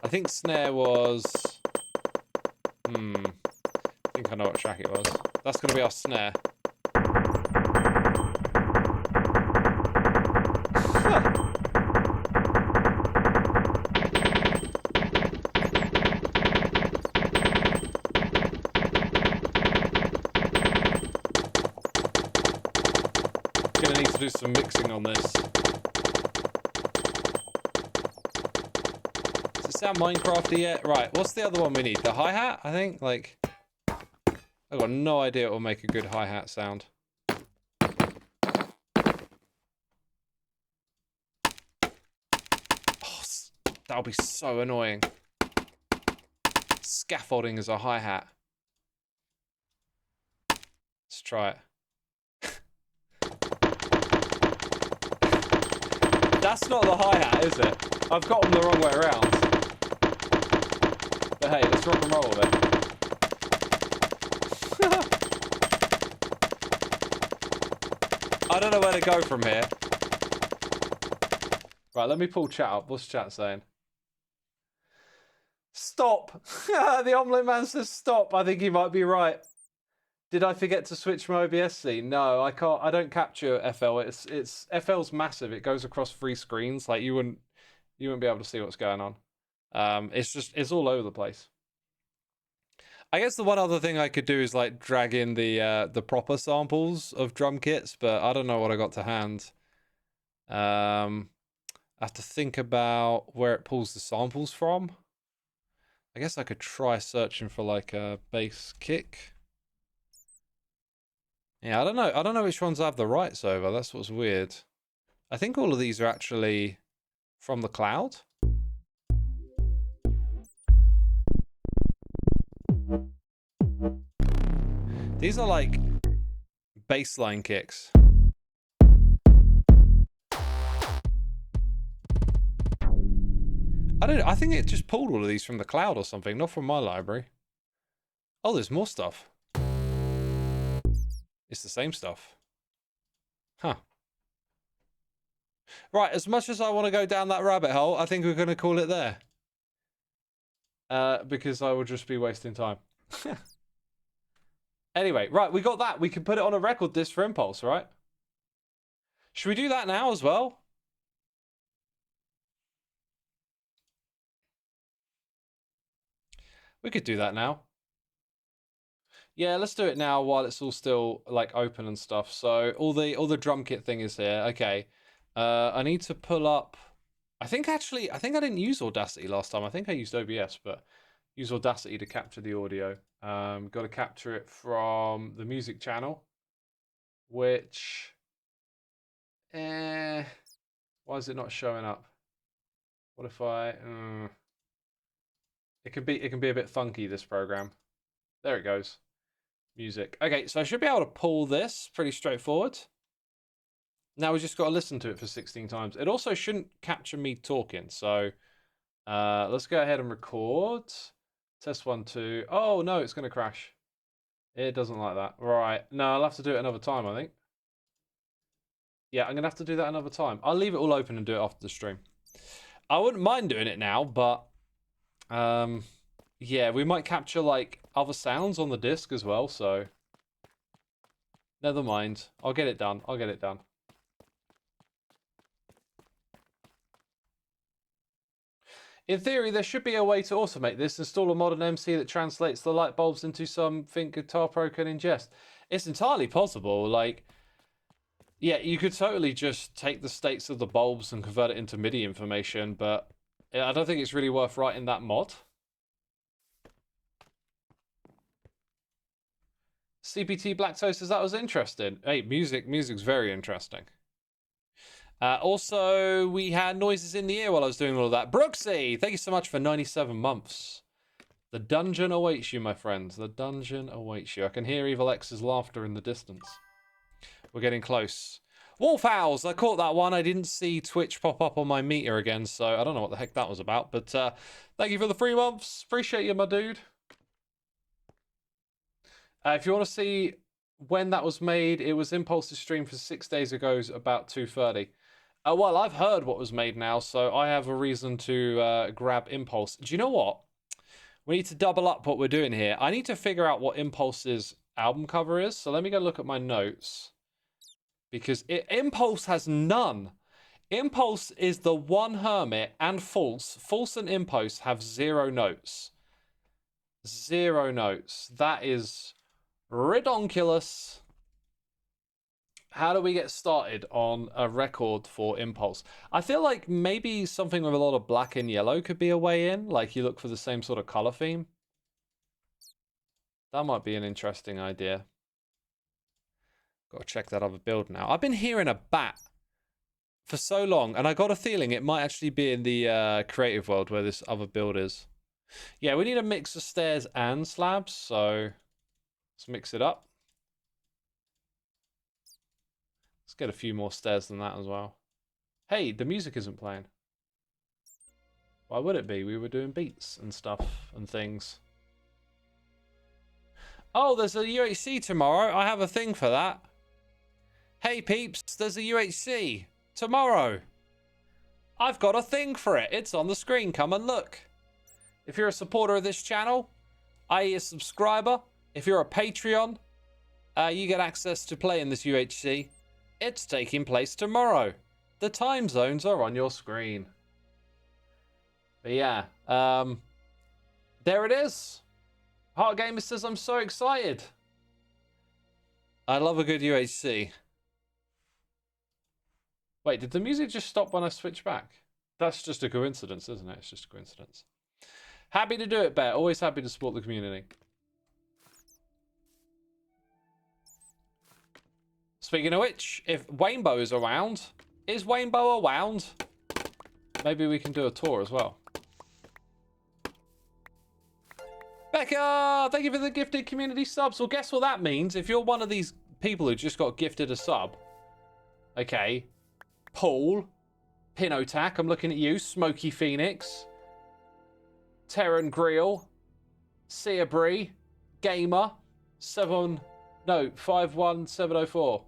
I think snare was... I think I know what track it was. That's going to be our snare. Gonna need to do some mixing on this. Does it sound Minecrafty yet? Right, what's the other one we need? The hi-hat, I think? Like, I've got no idea what will make a good hi-hat sound. Oh, that'll be so annoying. Scaffolding as a hi-hat. Let's try it. That's not the hi-hat, is it? I've got them the wrong way around. But hey, let's rock and roll with it. I don't know where to go from here. Right, let me pull chat up. What's chat saying? Stop! The Omelette Man says stop. I think he might be right. Did I forget to switch my OBS scene? No, I can't. I don't capture FL. It's FL's massive. It goes across 3 screens. Like you wouldn't be able to see what's going on. It's all over the place. I guess the one other thing I could do is like drag in the proper samples of drum kits, but I don't know what I got to hand. I have to think about where it pulls the samples from. I guess I could try searching for like a bass kick. Yeah, I don't know. I don't know which ones I have the rights over. That's what's weird. I think all of these are actually from the cloud. These are like baseline kicks. I think it just pulled all of these from the cloud or something, not from my library. Oh, there's more stuff. It's the same stuff. Huh. Right, as much as I want to go down that rabbit hole, I think we're going to call it there. Because I will just be wasting time. Anyway, right, we got that. We can put it on a record disc for Impulse, right? Should we do that now as well? We could do that now. Yeah, let's do it now while it's all still like open and stuff. So all the drum kit thing is here. Okay. I need to pull up. I think I didn't use Audacity last time. I think I used OBS, but use Audacity to capture the audio. Got to capture it from the music channel, which why is it not showing up? What if I it can be a bit funky, this program. There it goes. Music. Okay, so I should be able to pull this pretty straightforward. Now we just got to listen to it for 16 times. It also shouldn't capture me talking, so let's go ahead and record. Test 1, 2. Oh no, it's going to crash. It doesn't like that. Right, no, I'll have to do it another time, I think. Yeah, I'm going to have to do that another time. I'll leave it all open and do it after the stream. I wouldn't mind doing it now, but yeah, we might capture like other sounds on the disc as well, so never mind. I'll get it done. I'll get it done. In theory, there should be a way to automate this. Install a modern MC that translates the light bulbs into something Guitar Pro can ingest. It's entirely possible. Like, yeah, you could totally just take the states of the bulbs and convert it into MIDI information, but I don't think it's really worth writing that mod. CPT Black Toast says that was interesting. Hey, music's very interesting. Also, we had noises in the ear while I was doing all of that. Brooksy, thank you so much for 97 months. The dungeon awaits you, my friends. The dungeon awaits you. I can hear Evil X's laughter in the distance. We're getting close. Wolf Owls, I caught that one. I didn't see Twitch pop up on my meter again, so I don't know what the heck that was about. But thank you for the 3 months. Appreciate you, my dude. If you want to see when that was made, it was Impulse's stream for 6 days ago, about 2:30. Well, I've heard what was made now, so I have a reason to grab Impulse. Do you know what? We need to double up what we're doing here. I need to figure out what Impulse's album cover is, so let me go look at my notes. Because Impulse has none. Impulse is the one hermit and False. False and Impulse have 0 notes. 0 notes. That is redonkulous. How do we get started on a record for Impulse? I feel like maybe something with a lot of black and yellow could be a way in. Like you look for the same sort of color theme. That might be an interesting idea. Got to check that other build now. I've been hearing a bat for so long, and I got a feeling it might actually be in the creative world where this other build is. Yeah, we need a mix of stairs and slabs, so let's mix it up. Let's get a few more stairs than that as well. Hey, the music isn't playing. Why would it be? We were doing beats and stuff and things. Oh, there's a UHC tomorrow. I have a thing for that. Hey peeps, there's a UHC tomorrow. I've got a thing for it. It's on the screen. Come and look. If you're a supporter of this channel, i.e. a subscriber, if you're a Patreon, you get access to play in this UHC. It's taking place tomorrow. The time zones are on your screen. But yeah, there it is. Heart Gamer says, I'm so excited. I love a good UHC. Wait, did the music just stop when I switch back? That's just a coincidence, isn't it? It's just a coincidence. Happy to do it, Bear. Always happy to support the community. Speaking of which, if Wainbow is around, is Wainbow around? Maybe we can do a tour as well. Becca, thank you for the gifted community subs. Well, guess what that means? If you're one of these people who just got gifted a sub, okay, Paul, Pinotac, I'm looking at you, Smoky Phoenix, Terran Grill, Seabree, Gamer, 51704.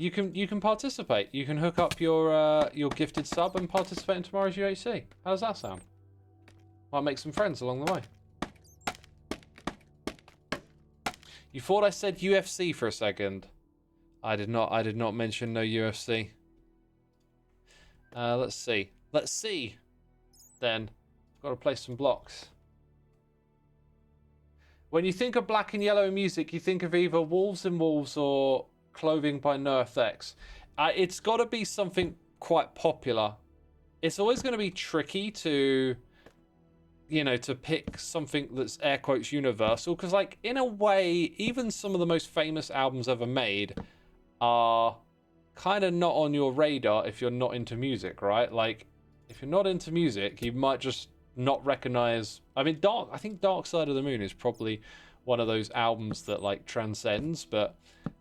You can participate. You can hook up your gifted sub and participate in tomorrow's UHC. How does that sound? Might make some friends along the way. You thought I said UFC for a second. I did not mention no UFC. Let's see. Let's see. Then I've got to place some blocks. When you think of black and yellow music, you think of either Wolves and Wolves or Clothing by NearthX. It's got to be something quite popular. It's always going to be tricky to, you know, to pick something that's air quotes universal, because like in a way, even some of the most famous albums ever made are kind of not on your radar if you're not into music, right? Like if you're not into music, you might just not recognize. I mean, I think Dark Side of the Moon is probably one of those albums that like transcends, but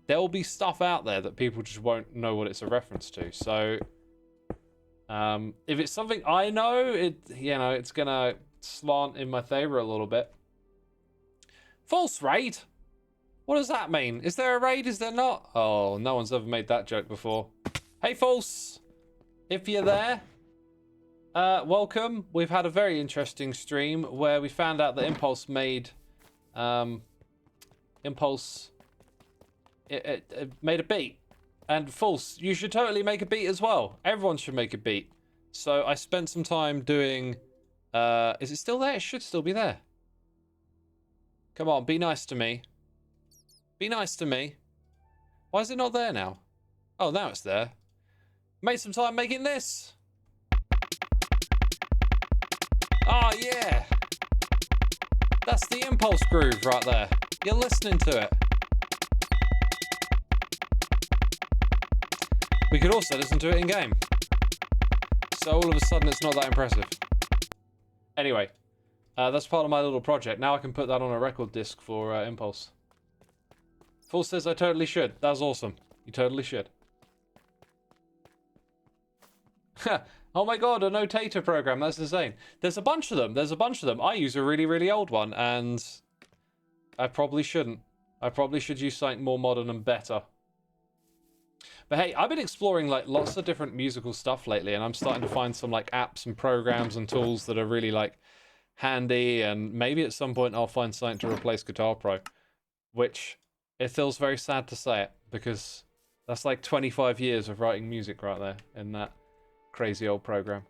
there will be stuff out there that people just won't know what it's a reference to. So if it's something I know, it's gonna slant in my favor a little bit. False raid? What does that mean? Is there a raid? Is there not? Oh, no one's ever made that joke before. Hey, False, if you're there, welcome. We've had a very interesting stream where we found out that Impulse made it made a beat. And False, you should totally make a beat as well. Everyone should make a beat. So I spent some time doing... is it still there? It should still be there. Come on, be nice to me. Be nice to me. Why is it not there now? Oh, now it's there. Made some time making this. Oh, yeah. That's the Impulse groove right there. You're listening to it. We could also listen to it in game. So all of a sudden it's not that impressive. Anyway, that's part of my little project. Now I can put that on a record disc for Impulse. Full says I totally should. That's awesome. You totally should. Oh my god, a notator program. That's insane. There's a bunch of them. There's a bunch of them. I use a really, really old one, and I probably shouldn't. I probably should use something more modern and better. But hey, I've been exploring like lots of different musical stuff lately, and I'm starting to find some like apps and programs and tools that are really like handy, and maybe at some point I'll find something to replace Guitar Pro, which it feels very sad to say it, because that's like 25 years of writing music right there in that crazy old program.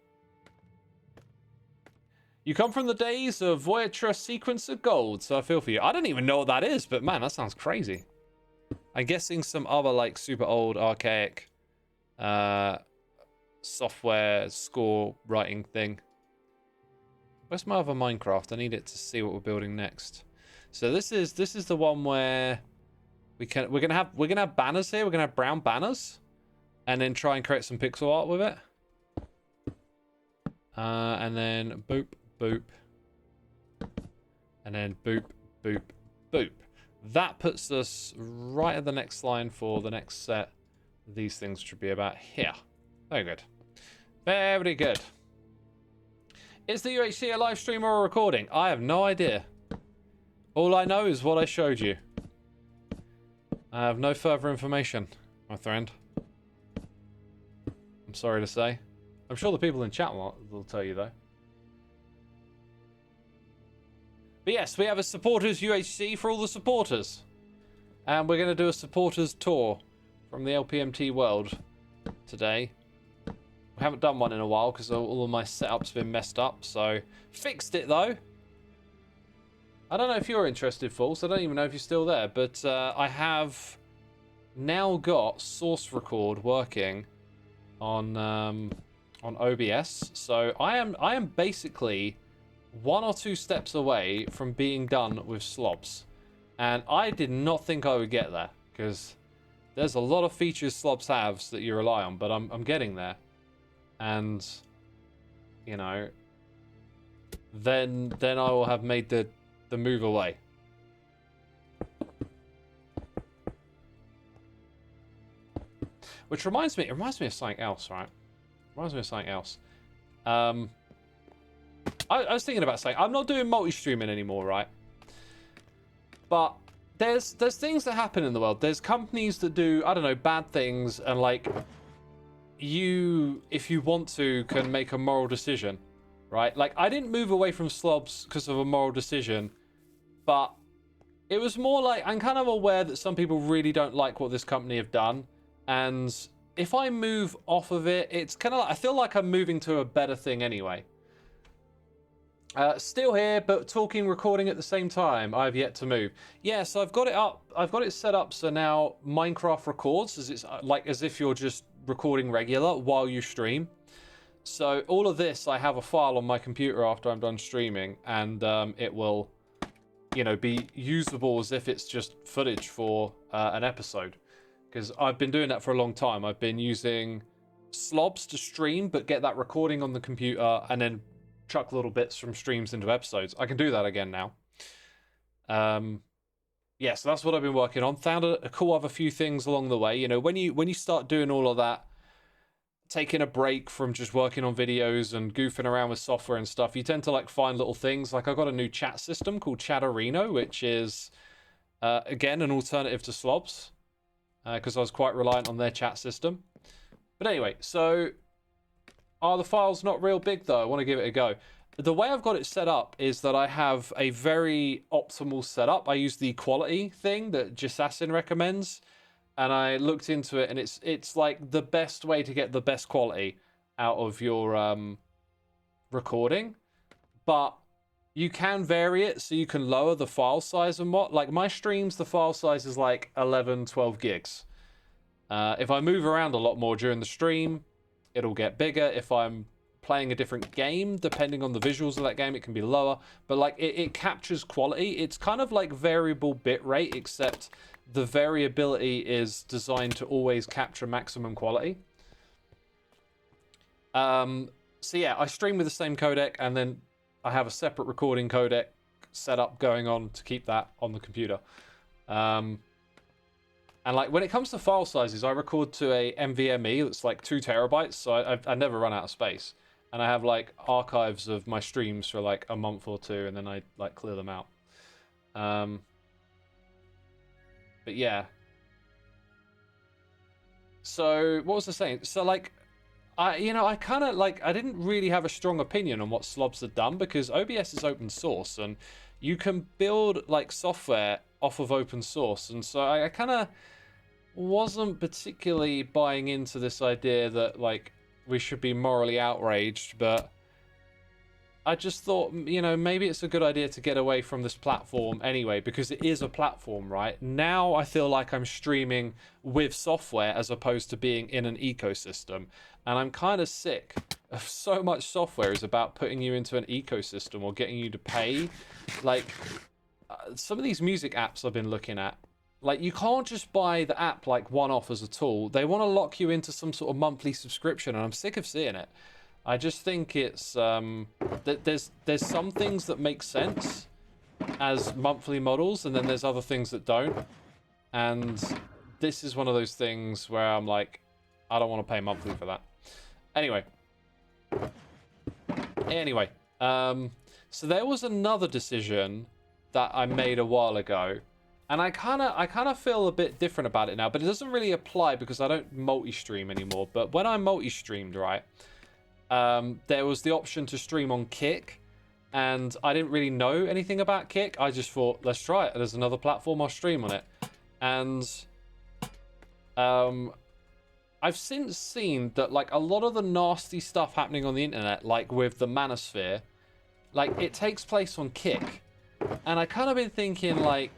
You come from the days of Voyager Sequencer Gold, so I feel for you. I don't even know what that is, but man, that sounds crazy. I'm guessing some other like super old archaic software score writing thing. Where's my other Minecraft? I need it to see what we're building next. So this is the one where we're gonna have banners here. We're gonna have brown banners, and then try and create some pixel art with it. And then boop boop, and then boop boop boop. That puts us right at the next line for the next set. These things should be about here. Very good. Very good. Is the UHC a live stream or a recording? I have no idea. All I know is what I showed you. I have no further information, my friend. I'm sorry to say. I'm sure the people in chat will tell you, though. But yes, we have a supporters UHC for all the supporters. And we're going to do a supporters tour from the LPMT world today. We haven't done one in a while because all of my setup's been messed up, so fixed it though. I don't know if you're interested, False. I don't even know if you're still there, but I have now got Source Record working on OBS. So I am basically 1 or 2 steps away from being done with Slobs, and I did not think I would get there because there's a lot of features Slobs has that you rely on, but I'm getting there. And, you know, then I will have made the move away. Which reminds me, of something else, right? Reminds me of something else. I was thinking about saying, I'm not doing multi-streaming anymore, right? But there's things that happen in the world. There's companies that do, I don't know, bad things, and like, you, if you want to, can make a moral decision, right? Like, I didn't move away from Slobs because of a moral decision, but it was more like, I'm kind of aware that some people really don't like what this company have done, and if I move off of it, it's kind of like, I feel like I'm moving to a better thing anyway. Still here, but talking, recording at the same time. I've yet to move. Yeah, so I've got it up. I've got it set up so now Minecraft records as it's like as if you're just recording regular while you stream. So all of this, I have a file on my computer after I'm done streaming, and it will, you know, be usable as if it's just footage for an episode. Because I've been doing that for a long time. I've been using Slobs to stream, but get that recording on the computer and then chuck little bits from streams into episodes. I can do that again now. Yeah, so that's what I've been working on. Found a cool other few things along the way. You know, when you start doing all of that, taking a break from just working on videos and goofing around with software and stuff, you tend to like find little things. Like I got a new chat system called Chatterino, which is again an alternative to Slobs, because I was quite reliant on their chat system. But anyway, so are the files not real big though? I want to give it a go. The way I've got it set up is that I have a very optimal setup. I use the quality thing that Xisuma recommends, and I looked into it, and it's like the best way to get the best quality out of your recording. But you can vary it, so you can lower the file size and what. Like my streams, the file size is like 11, 12 gigs. If I move around a lot more during the stream, it'll get bigger. If I'm playing a different game, depending on the visuals of that game, it can be lower. But like it captures quality. It's kind of like variable bitrate, except the variability is designed to always capture maximum quality. So yeah, I stream with the same codec, and then I have a separate recording codec set up going on to keep that on the computer. And like when it comes to file sizes, I record to a NVMe that's like 2 terabytes, so I never run out of space. And I have like archives of my streams for like a month or 2, and then I like clear them out. But yeah. So what was I saying? So like, I kind of like, I didn't really have a strong opinion on what Slobs had done, because OBS is open source and you can build like software off of open source. And so I kind of wasn't particularly buying into this idea that like we should be morally outraged, but I just thought, you know, maybe it's a good idea to get away from this platform anyway, because it is a platform, right? Now I feel like I'm streaming with software as opposed to being in an ecosystem, and I'm kind of sick of so much software is about putting you into an ecosystem or getting you to pay. Like some of these music apps I've been looking at, like you can't just buy the app like one-off as a tool. They want to lock you into some sort of monthly subscription, and I'm sick of seeing it. I just think it's there's some things that make sense as monthly models, and then there's other things that don't. And this is one of those things where I'm like, I don't want to pay monthly for that. Anyway. So there was another decision that I made a while ago, and I kind of feel a bit different about it now, but it doesn't really apply because I don't multi-stream anymore. But when I multi-streamed, right, there was the option to stream on Kick, and I didn't really know anything about Kick. I just thought, let's try it. There's another platform, I'll stream on it. And I've since seen that, like, a lot of the nasty stuff happening on the internet, like with the Manosphere, like, it takes place on Kick. And I kind of been thinking, like,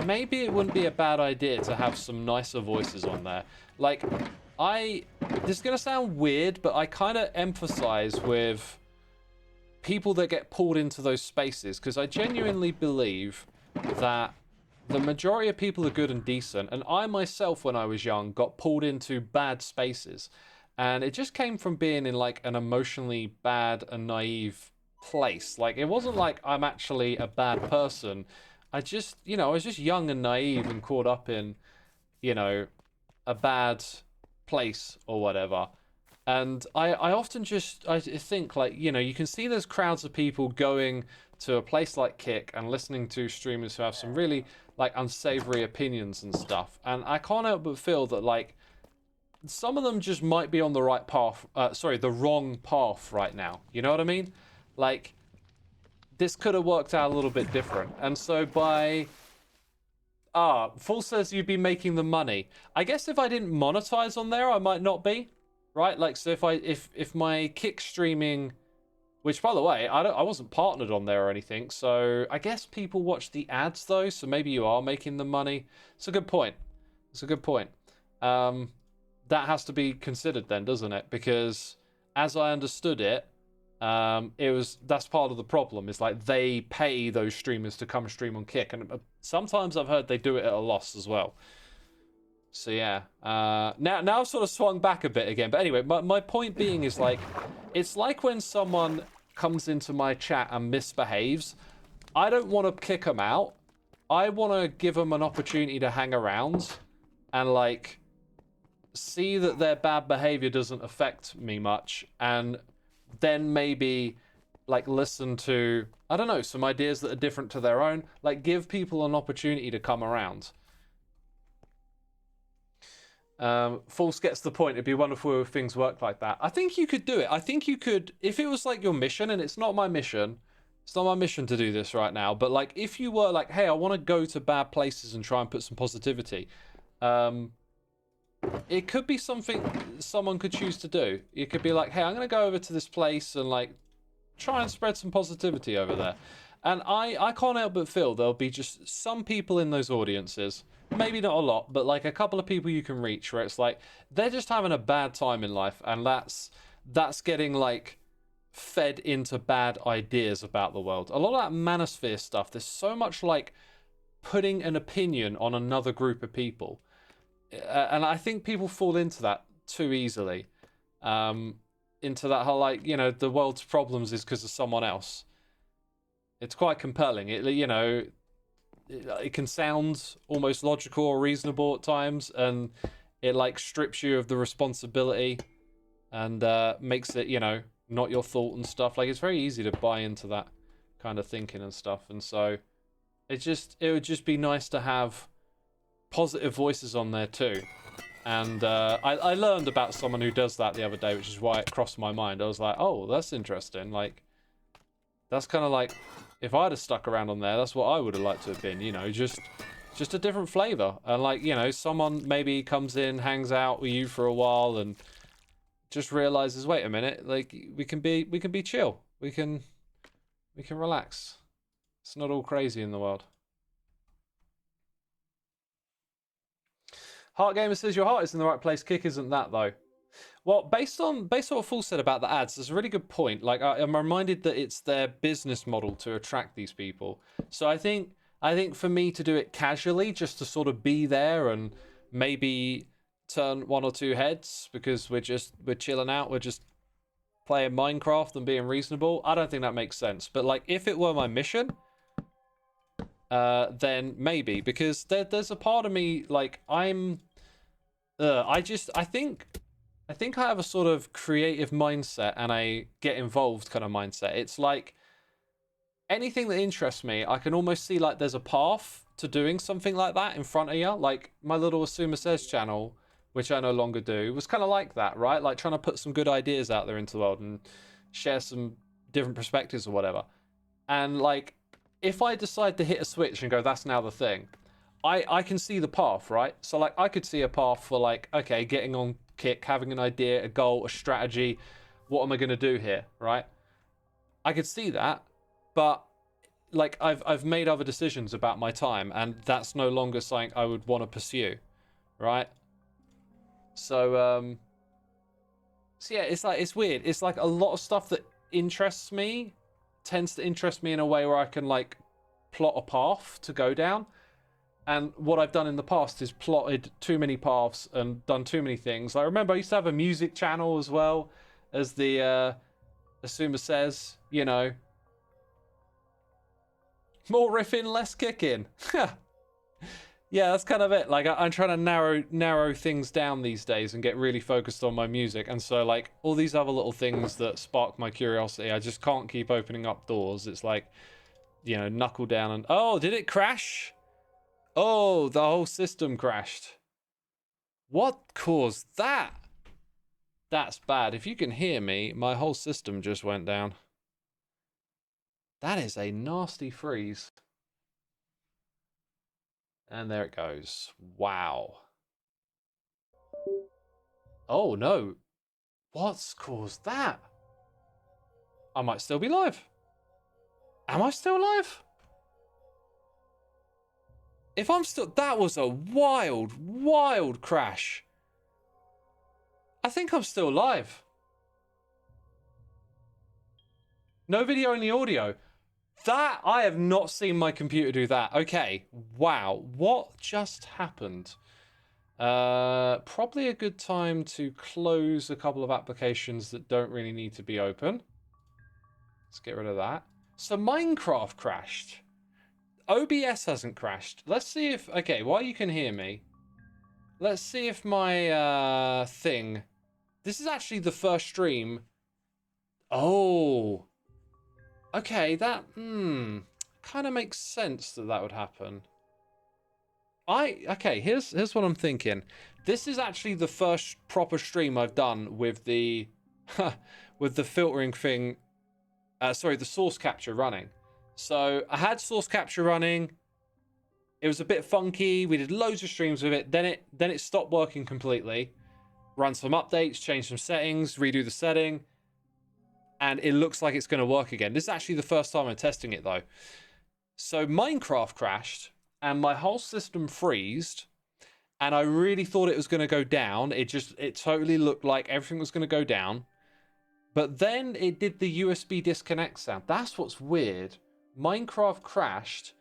maybe it wouldn't be a bad idea to have some nicer voices on there. Like, this is going to sound weird, but I kind of emphasize with people that get pulled into those spaces, because I genuinely believe that the majority of people are good and decent, and I myself, when I was young, got pulled into bad spaces, and it just came from being in, like, an emotionally bad and naive place. Like, it wasn't like I'm actually a bad person. I just, you know, I was just young and naive and caught up in, you know, a bad place or whatever. And I often just, I think, like, you know, you can see there's crowds of people going to a place like Kick and listening to streamers who have some really, like, unsavory opinions and stuff. And I can't help but feel that, like, some of them just might be on the right path, the wrong path right now. You know what I mean? Like, this could have worked out a little bit different. And so by... Full says you'd be making the money. I guess if I didn't monetize on there, I might not be. Right? Like, so if my Kick streaming... Which, by the way, I wasn't partnered on there or anything, so I guess people watch the ads, though, so maybe you are making the money. It's a good point. It's a good point. That has to be considered then, doesn't it? Because, as I understood it, that's part of the problem. It's like they pay those streamers to come stream on Kick, and sometimes I've heard they do it at a loss as well. So yeah, now I've sort of swung back a bit again. But anyway, my point being is, like, it's like when someone comes into my chat and misbehaves, I don't want to kick them out. I want to give them an opportunity to hang around and, like, see that their bad behavior doesn't affect me much, and then maybe, like, listen to, I don't know, some ideas that are different to their own. Like, give people an opportunity to come around. False gets the point. It'd be wonderful if things worked like that. I think you could do it. I think you could, if it was like your mission, and it's not my mission. It's not my mission to do this right now. But, like, if you were like, hey, I want to go to bad places and try and put some positivity, it could be something someone could choose to do. It could be like, hey, I'm going to go over to this place and, like, try and spread some positivity over there. And I can't help but feel there'll be just some people in those audiences, maybe not a lot, but, like, a couple of people you can reach where it's like they're just having a bad time in life, and that's getting, like, fed into bad ideas about the world. A lot of that manosphere stuff, there's so much, like, putting an opinion on another group of people, and I think people fall into that too easily, into that whole, like, you know, the world's problems is because of someone else. It's quite compelling. It can sound almost logical or reasonable at times, and it, like, strips you of the responsibility and makes it, you know, not your thought and stuff. Like, it's very easy to buy into that kind of thinking and stuff. And so it would just be nice to have positive voices on there too. And I learned about someone who does that the other day, which is why it crossed my mind. I was like, oh, that's interesting. Like, that's kind of like, if I'd have stuck around on there, that's what I would have liked to have been, you know, just a different flavor. And, like, you know, someone maybe comes in, hangs out with you for a while, and just realizes, wait a minute, like, we can be chill. We can relax. It's not all crazy in the world. Heart Gamer says your heart is in the right place. Kick isn't that, though. Well, based on what Fool said about the ads, there's a really good point. Like, I'm reminded that it's their business model to attract these people. So I think for me to do it casually, just to sort of be there and maybe turn one or two heads because we're chilling out, we're just playing Minecraft and being reasonable, I don't think that makes sense. But, like, if it were my mission, then maybe, because there's a part of me, like, I think I have a sort of creative mindset and a get involved kind of mindset. It's like anything that interests me, I can almost see like there's a path to doing something like that in front of you. Like my little Xisuma Says channel, which I no longer do, was kind of like that, right? Like trying to put some good ideas out there into the world and share some different perspectives or whatever. And like, if I decide to hit a switch and go, that's now the thing, I can see the path, right? So like, I could see a path for like, okay, getting on Kick, having an idea, a goal, a strategy. What am I going to do here, right? I could see that, but like I've made other decisions about my time, and that's no longer something I would want to pursue, right? So so yeah, it's like, it's weird. It's like a lot of stuff that interests me tends to interest me in a way where I can like plot a path to go down. And what I've done in the past is plotted too many paths and done too many things. I remember I used to have a music channel as well as the Xisuma Says, you know. More riffing, less kicking. Yeah, that's kind of it. Like I'm trying to narrow things down these days and get really focused on my music. And so like all these other little things that spark my curiosity, I just can't keep opening up doors. It's like, you know, knuckle down and, oh, did it crash? Oh, the whole system crashed. What caused that? That's bad. If you can hear me, my whole system just went down. That is a nasty freeze. And there it goes. Wow. Oh, no. What's caused that? I might still be live. Am I still live? If I'm still... That was a wild, wild crash. I think I'm still live. No video, only audio. That... I have not seen my computer do that. Okay. Wow. What just happened? Probably a good time to close a couple of applications that don't really need to be open. Let's get rid of that. So Minecraft crashed. OBS hasn't crashed. Let's see if... Okay, while you can hear me, let's see if my thing... This is actually the first stream. Oh. Okay, that... kind of makes sense that that would happen. Okay, here's what I'm thinking. This is actually the first proper stream I've done with the... with the filtering thing... sorry, the source capture running. So I had source capture running. It was a bit funky. We did loads of streams with it. Then it stopped working completely. Run some updates, change some settings, redo the setting, and it looks like it's going to work again. This is actually the first time I'm testing it though. So Minecraft crashed and my whole system freezed, and I really thought it was going to go down. It totally looked like everything was going to go down. But then it did the USB disconnect sound. That's what's weird. Minecraft crashed,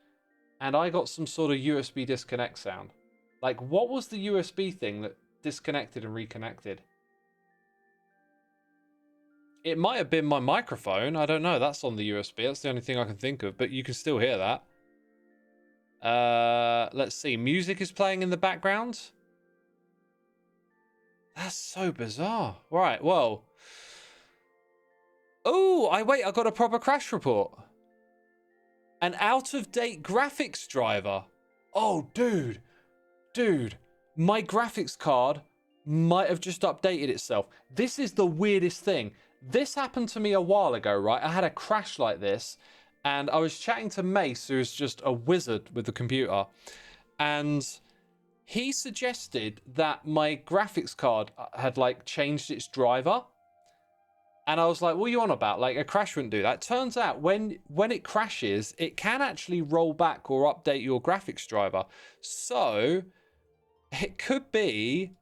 and I got some sort of USB disconnect sound. Like, what was the USB thing that disconnected and reconnected? It might have been my microphone. I don't know. That's on the USB. That's the only thing I can think of, but you can still hear that. Let's see. Music is playing in the background. That's so bizarre. Right, well... Oh, I got a proper crash report. An out-of-date graphics driver. Oh, dude, my graphics card might have just updated itself. This is the weirdest thing. This happened to me a while ago, right? I had a crash like this, and I was chatting to Mace, who's just a wizard with the computer, and he suggested that my graphics card had like changed its driver. And I was like, what are you on about? Like, a crash wouldn't do that. Turns out when it crashes, it can actually roll back or update your graphics driver. So it could be...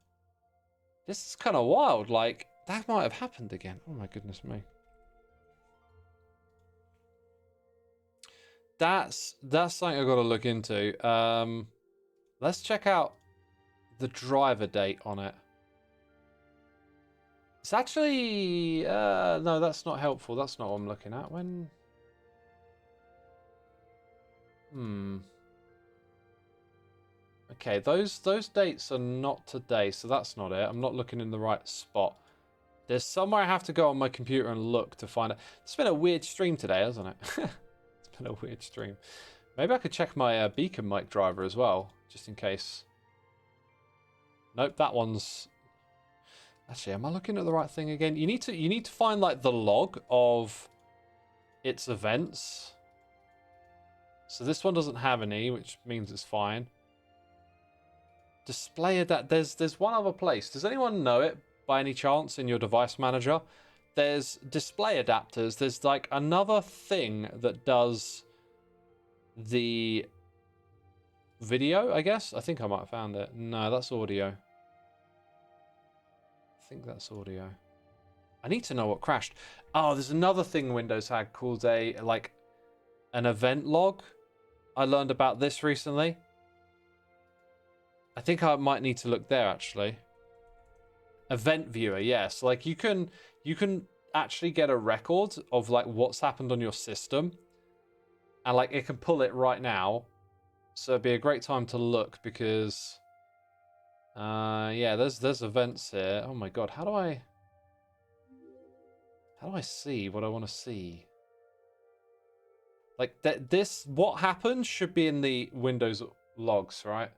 This is kind of wild. Like, that might have happened again. Oh my goodness me. That's something I've got to look into. Let's check out the driver date on it. It's actually... no, that's not helpful. That's not what I'm looking at. When... Okay, those dates are not today, so that's not it. I'm not looking in the right spot. There's somewhere I have to go on my computer and look to find it. It's been a weird stream today, hasn't it? It's been a weird stream. Maybe I could check my beacon mic driver as well, just in case. Nope, that one's... Actually, am I looking at the right thing again? You need to find like the log of its events. So this one doesn't have any, which means it's fine. Display that there's one other place. Does anyone know it by any chance in your device manager? There's display adapters. There's like another thing that does the video, I guess. I think I might have found it. No, that's audio. I think that's audio. I need to know what crashed. Oh, there's another thing Windows had called an event log. I learned about this recently. I think I might need to look there actually. Event viewer, yes. Like you can actually get a record of like what's happened on your system, and like it can pull it right now. So it'd be a great time to look because yeah, there's events here. Oh my god, how do I see what I want to see? Like this what happened should be in the Windows logs, right?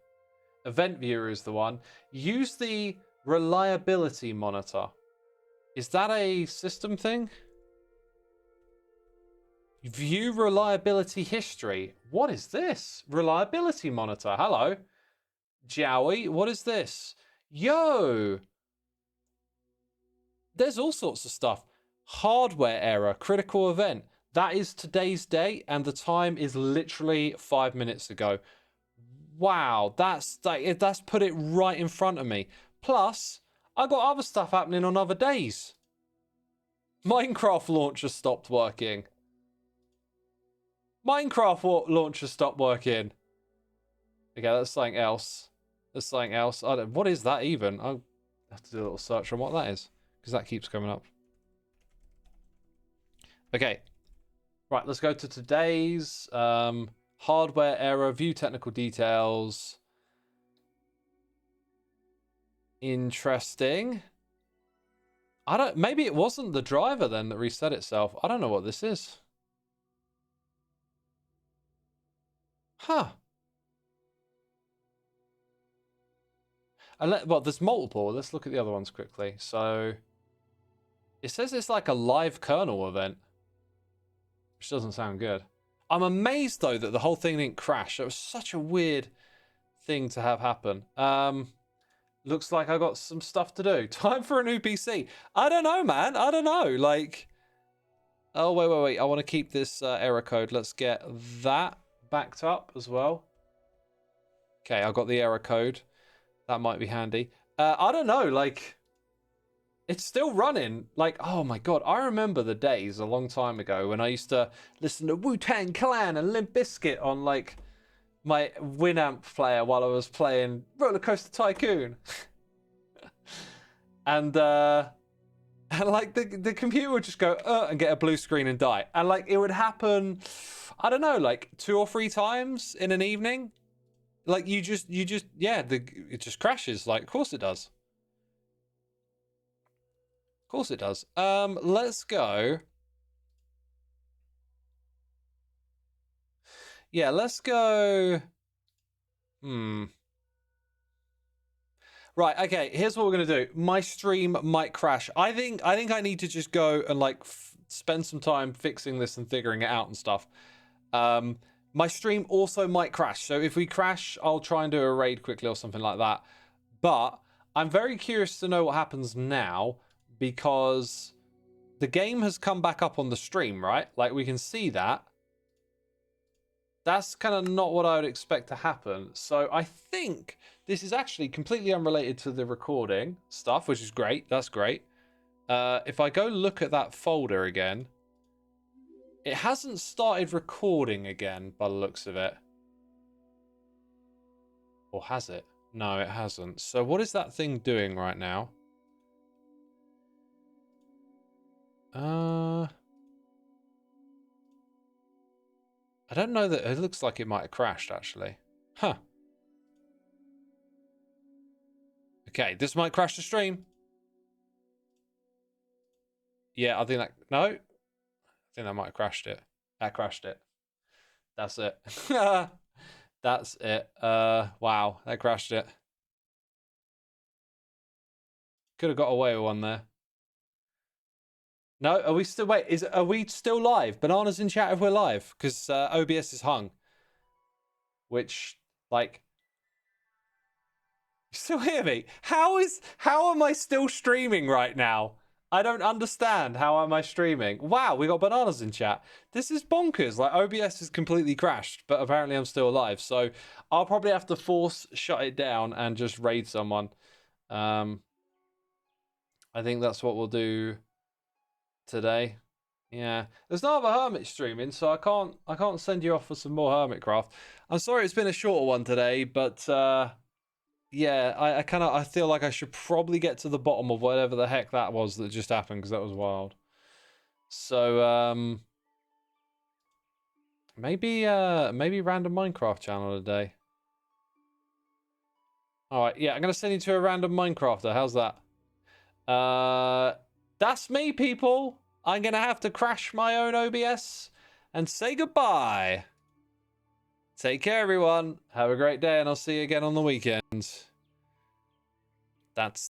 Event viewer is the one. Use the reliability monitor. Is that a system thing? View reliability history. What is this? Reliability monitor. Hello. Jowie, what is this? Yo! There's all sorts of stuff. Hardware error, critical event. That is today's date, and the time is literally 5 minutes ago. Wow, that's put it right in front of me. Plus, I got other stuff happening on other days. Minecraft launcher stopped working. Minecraft launcher stopped working. Okay, that's something else. There's something else. What is that even? I'll have to do a little search on what that is, because that keeps coming up. Okay. Right, let's go to today's hardware error, view technical details. Interesting. Maybe it wasn't the driver then that reset itself. I don't know what this is. Huh. Well, there's multiple. Let's look at the other ones quickly. So it says it's like a live kernel event, which doesn't sound good. I'm amazed though that the whole thing didn't crash. It was such a weird thing to have happen. Looks like I got some stuff to do. Time for a new PC. I don't know, man. I don't know. Like, oh wait. I want to keep this error code. Let's get that backed up as well. Okay, I got the error code. That might be handy. I don't know. Like, it's still running. Like, oh my god, I remember the days a long time ago when I used to listen to Wu-Tang Clan and Limp Bizkit on like my Winamp player while I was playing Roller Coaster Tycoon. and like the computer would just go and get a blue screen and die. And like it would happen, I don't know, like 2 or 3 times in an evening. Like you just yeah, it just crashes. Like of course it does. Of course it does. Let's go. Yeah, let's go. Right, okay, here's what we're going to do. My stream might crash. I think I need to just go and like spend some time fixing this and figuring it out and stuff. My stream also might crash. So if we crash, I'll try and do a raid quickly or something like that. But I'm very curious to know what happens now because the game has come back up on the stream, right? Like we can see that. That's kind of not what I would expect to happen. So I think this is actually completely unrelated to the recording stuff, which is great. That's great. If I go look at that folder again, it hasn't started recording again by the looks of it. Or has it? No, it hasn't. So what is that thing doing right now? I don't know that it looks like it might have crashed actually. Huh. Okay, this might crash the stream. Yeah, I think that... No? I think that might have crashed it. That crashed it. That's it. That's it. Wow, that crashed it. Could have got away with one there. No, are we still... Wait, are we still live? Bananas in chat if we're live. Because OBS is hung. Which, like... You still hear me? How am I still streaming right now? I don't understand. How am I streaming? Wow, we got bananas in chat. This is bonkers. Like, OBS is completely crashed, but apparently I'm still alive. So I'll probably have to force shut it down and just raid someone. I think that's what we'll do today. Yeah, there's no other Hermit streaming, so I can't send you off for some more Hermitcraft. I'm sorry it's been a shorter one today, but yeah, I feel like I should probably get to the bottom of whatever the heck that was that just happened, because that was wild. So maybe random Minecraft channel today. All right, yeah, I'm gonna send you to a random Minecrafter. How's that? That's me, people. I'm gonna have to crash my own OBS and say goodbye. Take care, everyone. Have a great day, and I'll see you again on the weekend. That's